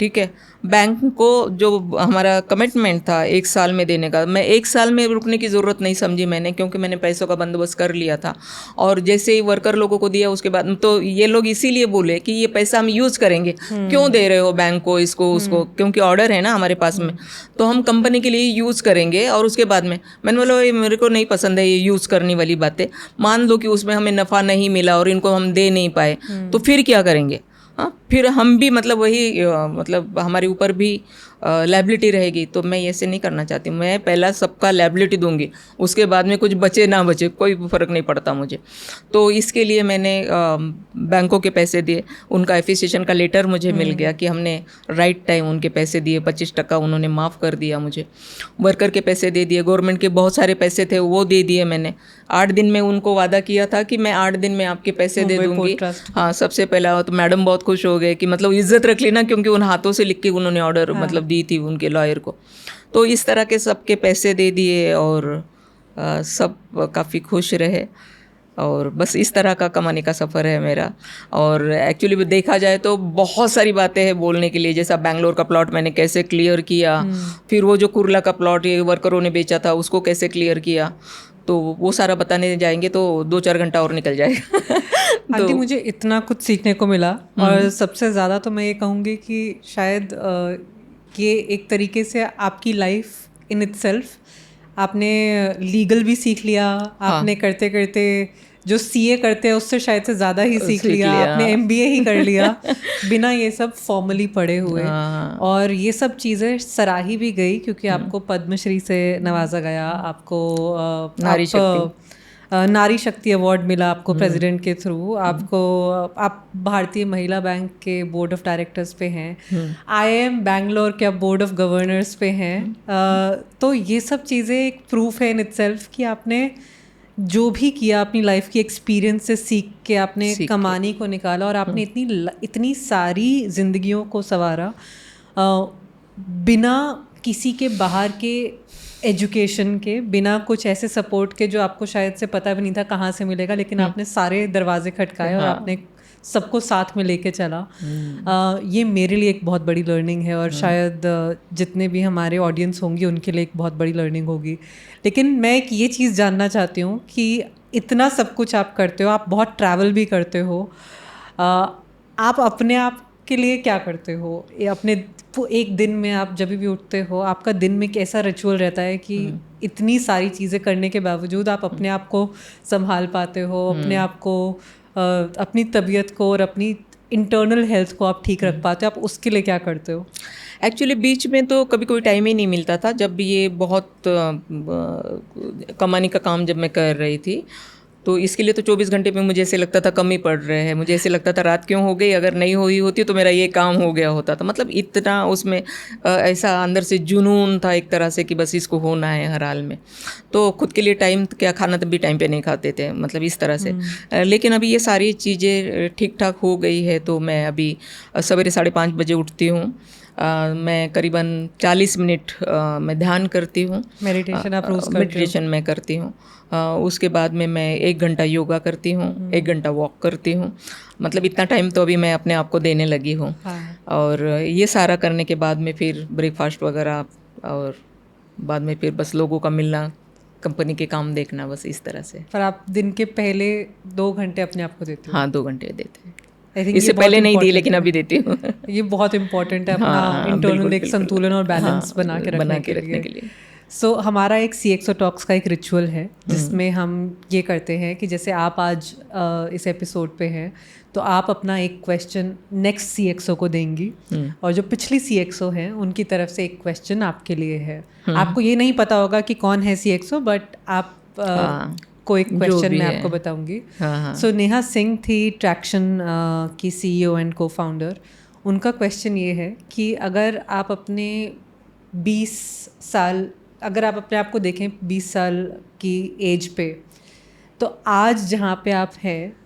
ठीक है, बैंक को जो हमारा कमिटमेंट था 1 साल में देने का, मैं 1 साल में रुकने की ज़रूरत नहीं समझी मैंने, क्योंकि मैंने पैसों का बंदोबस्त कर लिया था। और जैसे ही वर्कर लोगों को दिया उसके बाद तो ये लोग इसीलिए बोले कि ये पैसा हम यूज़ करेंगे, क्यों दे रहे हो बैंक को, इसको उसको, क्योंकि ऑर्डर है ना हमारे पास में, तो हम कंपनी के लिए यूज़ करेंगे। और उसके बाद में मैंने बोला ये मेरे को नहीं पसंद है ये यूज़ करने वाली बातें। मान लो कि उसमें हमें नफ़ा नहीं मिला और इनको हम दे नहीं पाए, तो फिर क्या करेंगे? हाँ, फिर हम भी मतलब वही मतलब हमारे ऊपर भी लायबिलिटी रहेगी। तो मैं ऐसे नहीं करना चाहती, मैं पहला सबका लायबिलिटी दूंगी, उसके बाद में कुछ बचे ना बचे कोई फ़र्क नहीं पड़ता मुझे। तो इसके लिए मैंने बैंकों के पैसे दिए, उनका एफिसिएशन का लेटर मुझे मिल गया कि हमने राइट टाइम उनके पैसे दिए, 25% उन्होंने माफ़ कर दिया मुझे। वर्कर के पैसे दे दिए, गवर्नमेंट के बहुत सारे पैसे थे वो दे दिए मैंने। 8 दिन में उनको वादा किया था कि मैं 8 दिन में आपके पैसे दे दूँगी। हाँ, सबसे पहला तो मैडम बहुत खुश हो गए कि मतलब इज्जत रख लेना, क्योंकि उन हाथों से लिख के उन्होंने ऑर्डर मतलब दी थी उनके लॉयर को। तो इस तरह के सबके पैसे दे दिए और सब काफ़ी खुश रहे। और बस इस तरह का कमाने का सफ़र है मेरा। और एक्चुअली देखा जाए तो बहुत सारी बातें हैं बोलने के लिए, जैसा बैंगलोर का प्लॉट मैंने कैसे क्लियर किया, फिर वो जो कुर्ला का प्लॉट ये वर्करों ने बेचा था उसको कैसे क्लियर किया, तो वो सारा बताने जाएंगे तो 2-4 घंटा और निकल जाएगा। आंटी, मुझे इतना कुछ सीखने को मिला, और सबसे ज़्यादा तो मैं ये कहूँगी कि शायद ये एक तरीके से आपकी लाइफ इन इटसेल्फ, आपने लीगल भी सीख लिया, आपने करते करते जो सीए करते हैं उससे शायद से ज़्यादा ही सीख लिया, आपने एमबीए ही कर लिया बिना ये सब फॉर्मली पढ़े हुए। और ये सब चीज़ें सराही भी गई, क्योंकि आपको पद्मश्री से नवाजा गया, आपको नारी शक्ति अवार्ड मिला आपको प्रेसिडेंट के थ्रू, आप भारतीय महिला बैंक के बोर्ड ऑफ डायरेक्टर्स पे हैं, IIM बैंगलोर के आप बोर्ड ऑफ गवर्नर्स पे हैं। तो ये सब चीज़ें एक प्रूफ है इन इटसेल्फ कि आपने जो भी किया अपनी लाइफ की एक्सपीरियंस से सीख के आपने कमानी को निकाला, और आपने इतनी सारी जिंदगियों को संवारा बिना किसी के बाहर के एजुकेशन के, बिना कुछ ऐसे सपोर्ट के जो आपको शायद से पता भी नहीं था कहाँ से मिलेगा, लेकिन आपने सारे दरवाजे खटकाए और आपने सबको साथ में लेके चला। ये मेरे लिए एक बहुत बड़ी लर्निंग है, और शायद जितने भी हमारे ऑडियंस होंगे उनके लिए एक बहुत बड़ी लर्निंग होगी। लेकिन मैं एक ये चीज़ जानना चाहती हूँ कि इतना सब कुछ आप करते हो, आप बहुत ट्रैवल भी करते हो, आप अपने आप के लिए क्या करते हो? अपने एक दिन में आप जब भी उठते हो, आपका दिन में कैसा रिचुअल रहता है कि इतनी सारी चीज़ें करने के बावजूद आप अपने आप को संभाल पाते हो, अपने आप को, अपनी तबीयत को और अपनी इंटरनल हेल्थ को आप ठीक रख पाते हो? आप उसके लिए क्या करते हो? एक्चुअली बीच में तो कभी कोई टाइम ही नहीं मिलता था, जब भी ये बहुत कमाने का काम जब मैं कर रही थी, तो इसके लिए तो 24 घंटे में मुझे ऐसे लगता था कम ही पड़ रहे हैं। मुझे ऐसे लगता था रात क्यों हो गई, अगर नहीं हुई होती तो मेरा ये काम हो गया होता था। मतलब इतना उसमें ऐसा अंदर से जुनून था एक तरह से कि बस इसको होना है हर हाल में। तो खुद के लिए टाइम क्या, खाना तब भी टाइम पे नहीं खाते थे, मतलब इस तरह से। लेकिन अभी ये सारी चीज़ें ठीक ठाक हो गई है, तो मैं अभी सवेरे 5:30 बजे उठती हूँ। मैं करीबन 40 मिनट मैं ध्यान करती हूँ, मेडिटेशन आप रोज़ करते हो? मेडिटेशन मैं करती हूँ। उसके बाद में मैं 1 घंटा योगा करती हूँ, 1 घंटा वॉक करती हूँ। मतलब इतना टाइम तो अभी मैं अपने आप को देने लगी हूँ। और ये सारा करने के बाद में फिर ब्रेकफास्ट वगैरह, और बाद में फिर बस लोगों का मिलना, कंपनी के काम देखना, बस इस तरह से। पर आप दिन के पहले 2 घंटे अपने आप को देते हो? हाँ, 2 घंटे देते हैं। इससे पहले नहीं दी, लेकिन अभी देती हूँ। ये बहुत इम्पोर्टेंट है, अपना इंटरनल एक संतुलन और बैलेंस बना के रखने के लिए। सो हमारा एक CXO टॉक्स का एक रिचुअल है जिसमें हम ये करते हैं कि जैसे आप आज इस एपिसोड पे हैं तो आप अपना एक क्वेश्चन नेक्स्ट CXO को देंगी और जो पिछली CXO है उनकी तरफ से एक क्वेश्चन आपके लिए है। आपको ये नहीं पता होगा कि कौन है CXO, बट आप को एक क्वेश्चन मैं आपको बताऊंगी। सो नेहा सिंह थी ट्रैक्शन की CEO एंड को फाउंडर। उनका क्वेश्चन ये है कि अगर आप अपने 20 साल, अगर आप अपने आप को देखें 20 साल की एज पे, तो आज जहाँ पे आप हैं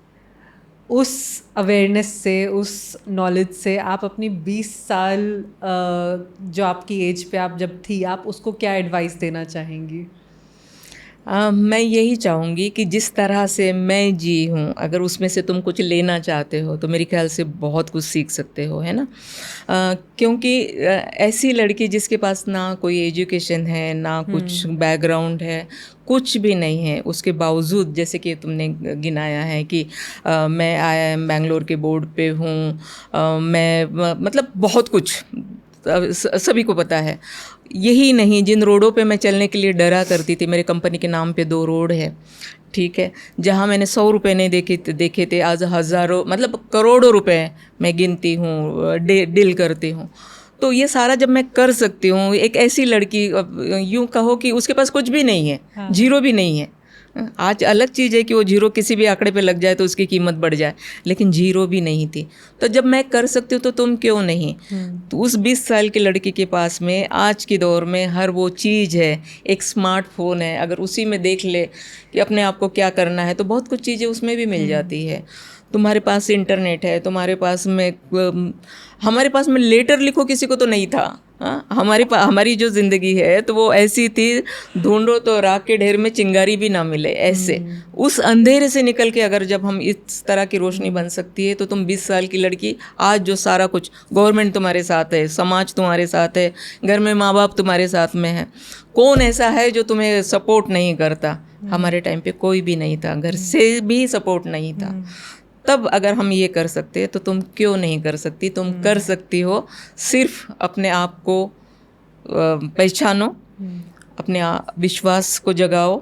उस अवेयरनेस से, उस नॉलेज से आप अपनी 20 साल जो आपकी एज पे आप जब थी, आप उसको क्या एडवाइस देना चाहेंगी? मैं यही चाहूँगी कि जिस तरह से मैं जी हूँ, अगर उसमें से तुम कुछ लेना चाहते हो तो मेरे ख्याल से बहुत कुछ सीख सकते हो, है ना। क्योंकि ऐसी लड़की जिसके पास ना कोई एजुकेशन है, ना कुछ बैकग्राउंड है, कुछ भी नहीं है, उसके बावजूद जैसे कि तुमने गिनाया है कि मैं IIM बेंगलोर के बोर्ड पे हूँ, मैं मतलब बहुत कुछ सभी को पता है। यही नहीं, जिन रोडों पे मैं चलने के लिए डरा करती थी, मेरे कंपनी के नाम पे 2 रोड है, ठीक है, जहाँ मैंने 100 रुपये नहीं देखे थे, आज हज़ारों मतलब करोड़ों रुपए मैं गिनती हूँ, डील करती हूँ। तो ये सारा जब मैं कर सकती हूँ, एक ऐसी लड़की, यूँ कहो कि उसके पास कुछ भी नहीं है, जीरो भी नहीं है। आज अलग चीज़ है कि वो जीरो किसी भी आंकड़े पे लग जाए तो उसकी कीमत बढ़ जाए, लेकिन जीरो भी नहीं थी। तो जब मैं कर सकती हूँ तो तुम क्यों नहीं। तो उस 20 साल की लड़की के पास में आज के दौर में हर वो चीज़ है, एक स्मार्टफोन है, अगर उसी में देख ले कि अपने आप को क्या करना है तो बहुत कुछ चीज़ें उसमें भी मिल जाती है। तुम्हारे पास इंटरनेट है, तुम्हारे पास में हमारे पास में लेटर लिखो किसी को तो नहीं था। हमारी जो ज़िंदगी है तो वो ऐसी थी, ढूंढो तो राख के ढेर में चिंगारी भी ना मिले, ऐसे उस अंधेरे से निकल के अगर जब हम इस तरह की रोशनी बन सकती है तो तुम 20 साल की लड़की, आज जो सारा कुछ गवर्नमेंट तुम्हारे साथ है, समाज तुम्हारे साथ है, घर में माँ बाप तुम्हारे साथ में है, कौन ऐसा है जो तुम्हें सपोर्ट नहीं करता। हमारे टाइम पे कोई भी नहीं था, घर से भी सपोर्ट नहीं था। तब अगर हम ये कर सकते हैं तो तुम क्यों नहीं कर सकती। तुम कर सकती हो, सिर्फ अपने आप को पहचानो, अपने विश्वास को जगाओ,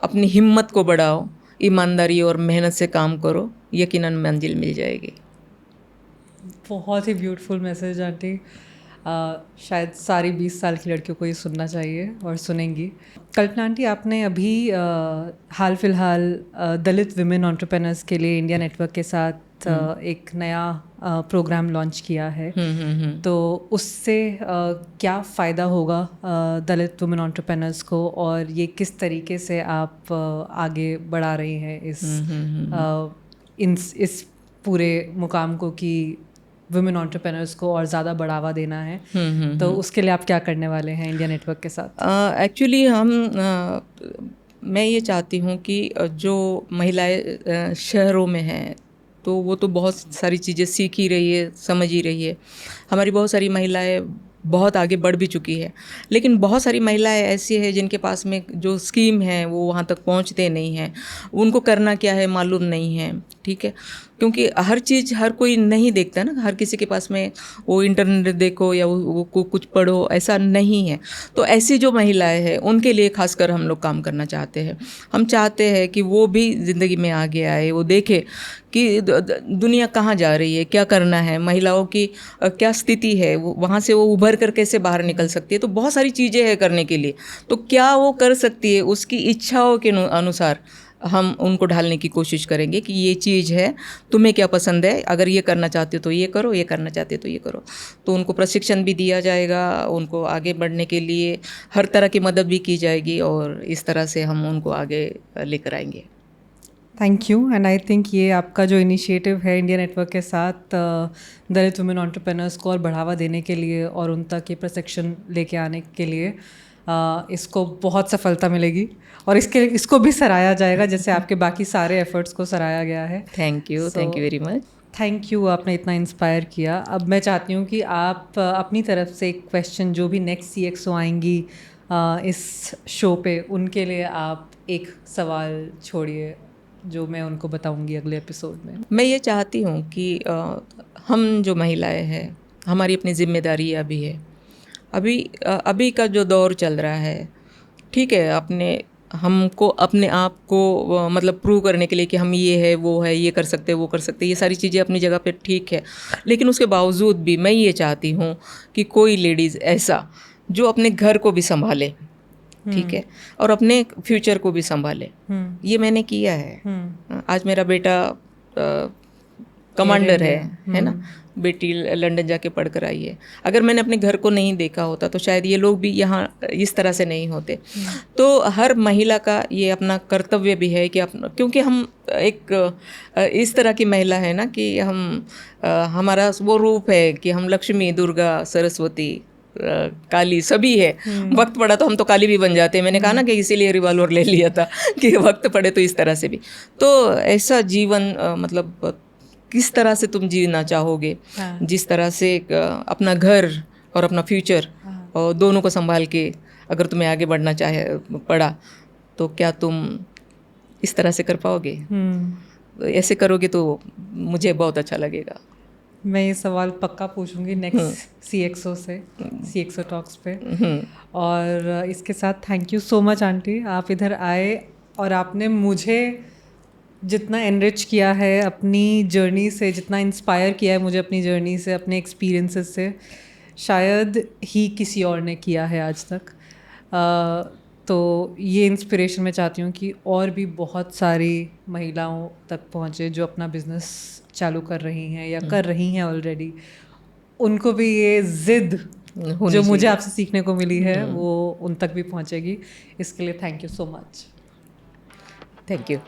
अपनी हिम्मत को बढ़ाओ, ईमानदारी और मेहनत से काम करो, यकीनन मंजिल मिल जाएगी। बहुत ही ब्यूटीफुल मैसेज आंटी। शायद सारी 20 साल की लड़कियों को ये सुनना चाहिए और सुनेंगी। कल्पना आंटी, आपने अभी हाल फिलहाल दलित विमेन एंटरप्रेन्योर्स के लिए इंडिया नेटवर्क के साथ एक नया प्रोग्राम लॉन्च किया है। तो उससे क्या फ़ायदा होगा दलित वुमेन एंटरप्रेन्योर्स को, और ये किस तरीके से आप आगे बढ़ा रही हैं इस पूरे मुकाम को कि वुमेन एंटरप्रेन्योर्स को और ज़्यादा बढ़ावा देना है। तो उसके लिए आप क्या करने वाले हैं इंडिया नेटवर्क के साथ? एक्चुअली मैं ये चाहती हूँ कि जो महिलाएं शहरों में हैं तो वो तो बहुत सारी चीज़ें सीख ही रही है, समझ ही रही है। हमारी बहुत सारी महिलाएं बहुत आगे बढ़ भी चुकी है, लेकिन बहुत सारी महिलाएं ऐसी है जिनके पास में जो स्कीम है वो वहाँ तक पहुँचते नहीं हैं, उनको करना क्या है मालूम नहीं है, ठीक है। क्योंकि हर चीज़ हर कोई नहीं देखता ना, हर किसी के पास में वो इंटरनेट देखो या वो कुछ पढ़ो, ऐसा नहीं है। तो ऐसी जो महिलाएं हैं उनके लिए खासकर हम लोग काम करना चाहते हैं। हम चाहते हैं कि वो भी ज़िंदगी में आगे आए, वो देखे कि दुनिया कहाँ जा रही है, क्या करना है, महिलाओं की क्या स्थिति है, वहाँ से वो उभर कर कैसे बाहर निकल सकती है। तो बहुत सारी चीज़ें हैं करने के लिए, तो क्या वो कर सकती है, उसकी इच्छाओं के अनुसार हम उनको ढालने की कोशिश करेंगे कि ये चीज़ है, तुम्हें क्या पसंद है, अगर ये करना चाहते हो तो ये करो, ये करना चाहते हो तो ये करो। तो उनको प्रशिक्षण भी दिया जाएगा, उनको आगे बढ़ने के लिए हर तरह की मदद भी की जाएगी, और इस तरह से हम उनको आगे लेकर आएंगे। Thank you. And I think ये आपका जो इनिशिएटिव है इंडिया नेटवर्क के साथ दलित वुमेन एंटरप्रेन्योर्स को और बढ़ावा देने के लिए और उन तक ये प्रशिक्षण लेके आने के लिए, इसको बहुत सफलता मिलेगी और इसको भी सराहा जाएगा जैसे आपके बाकी सारे एफर्ट्स को सराहा गया है। Thank you very much. Thank you, आपने इतना इंस्पायर किया। अब मैं चाहती हूँ कि आप अपनी तरफ से एक क्वेश्चन, जो भी नेक्स्ट CXO आएंगी इस शो पे, उनके लिए आप एक सवाल छोड़िए जो मैं उनको बताऊंगी अगले एपिसोड में। मैं ये चाहती हूँ कि हम जो महिलाएं हैं, हमारी अपनी जिम्मेदारियाँ भी है। अभी का जो दौर चल रहा है ठीक है, हमको अपने आप को मतलब प्रूव करने के लिए कि हम ये है वो है, ये कर सकते हैं वो कर सकते हैं, ये सारी चीज़ें अपनी जगह पे ठीक है। लेकिन उसके बावजूद भी मैं ये चाहती हूँ कि कोई लेडीज़ ऐसा जो अपने घर को भी संभाले, ठीक है, और अपने फ्यूचर को भी संभाले। ये मैंने किया है। आज मेरा बेटा कमांडर है ना, बेटी लंदन जाके पढ़ कर आई है। अगर मैंने अपने घर को नहीं देखा होता तो शायद ये लोग भी यहाँ इस तरह से नहीं होते। तो हर महिला का ये अपना कर्तव्य भी है कि क्योंकि हम एक इस तरह की महिला है ना कि हमारा वो रूप है कि हम लक्ष्मी, दुर्गा, सरस्वती, काली सभी है। वक्त पड़ा तो हम तो काली भी बन जाते हैं। मैंने कहा ना कि इसीलिए रिवॉल्वर ले लिया था कि वक्त पड़े तो इस तरह से भी। तो ऐसा जीवन मतलब किस तरह से तुम जीना चाहोगे, जिस तरह से अपना घर और अपना फ्यूचर और दोनों को संभाल के अगर तुम्हें आगे बढ़ना पड़ा तो क्या तुम इस तरह से कर पाओगे? ऐसे करोगे तो मुझे बहुत अच्छा लगेगा। मैं ये सवाल पक्का पूछूंगी नेक्स्ट CXO से, CXO टॉक्स पे। और इसके साथ thank you so much aunty, आप इधर आए और आपने मुझे जितना एनरिच किया है अपनी जर्नी से, जितना इंस्पायर किया है मुझे अपनी जर्नी से, अपने एक्सपीरियंसेस से, शायद ही किसी और ने किया है आज तक। तो ये इंस्पिरेशन मैं चाहती हूँ कि और भी बहुत सारी महिलाओं तक पहुँचे जो अपना बिजनेस चालू कर रही हैं या कर रही हैं ऑलरेडी। उनको भी ये ज़िद जो मुझे आपसे सीखने को मिली है वो उन तक भी पहुँचेगी। इसके लिए thank you so much. Thank you.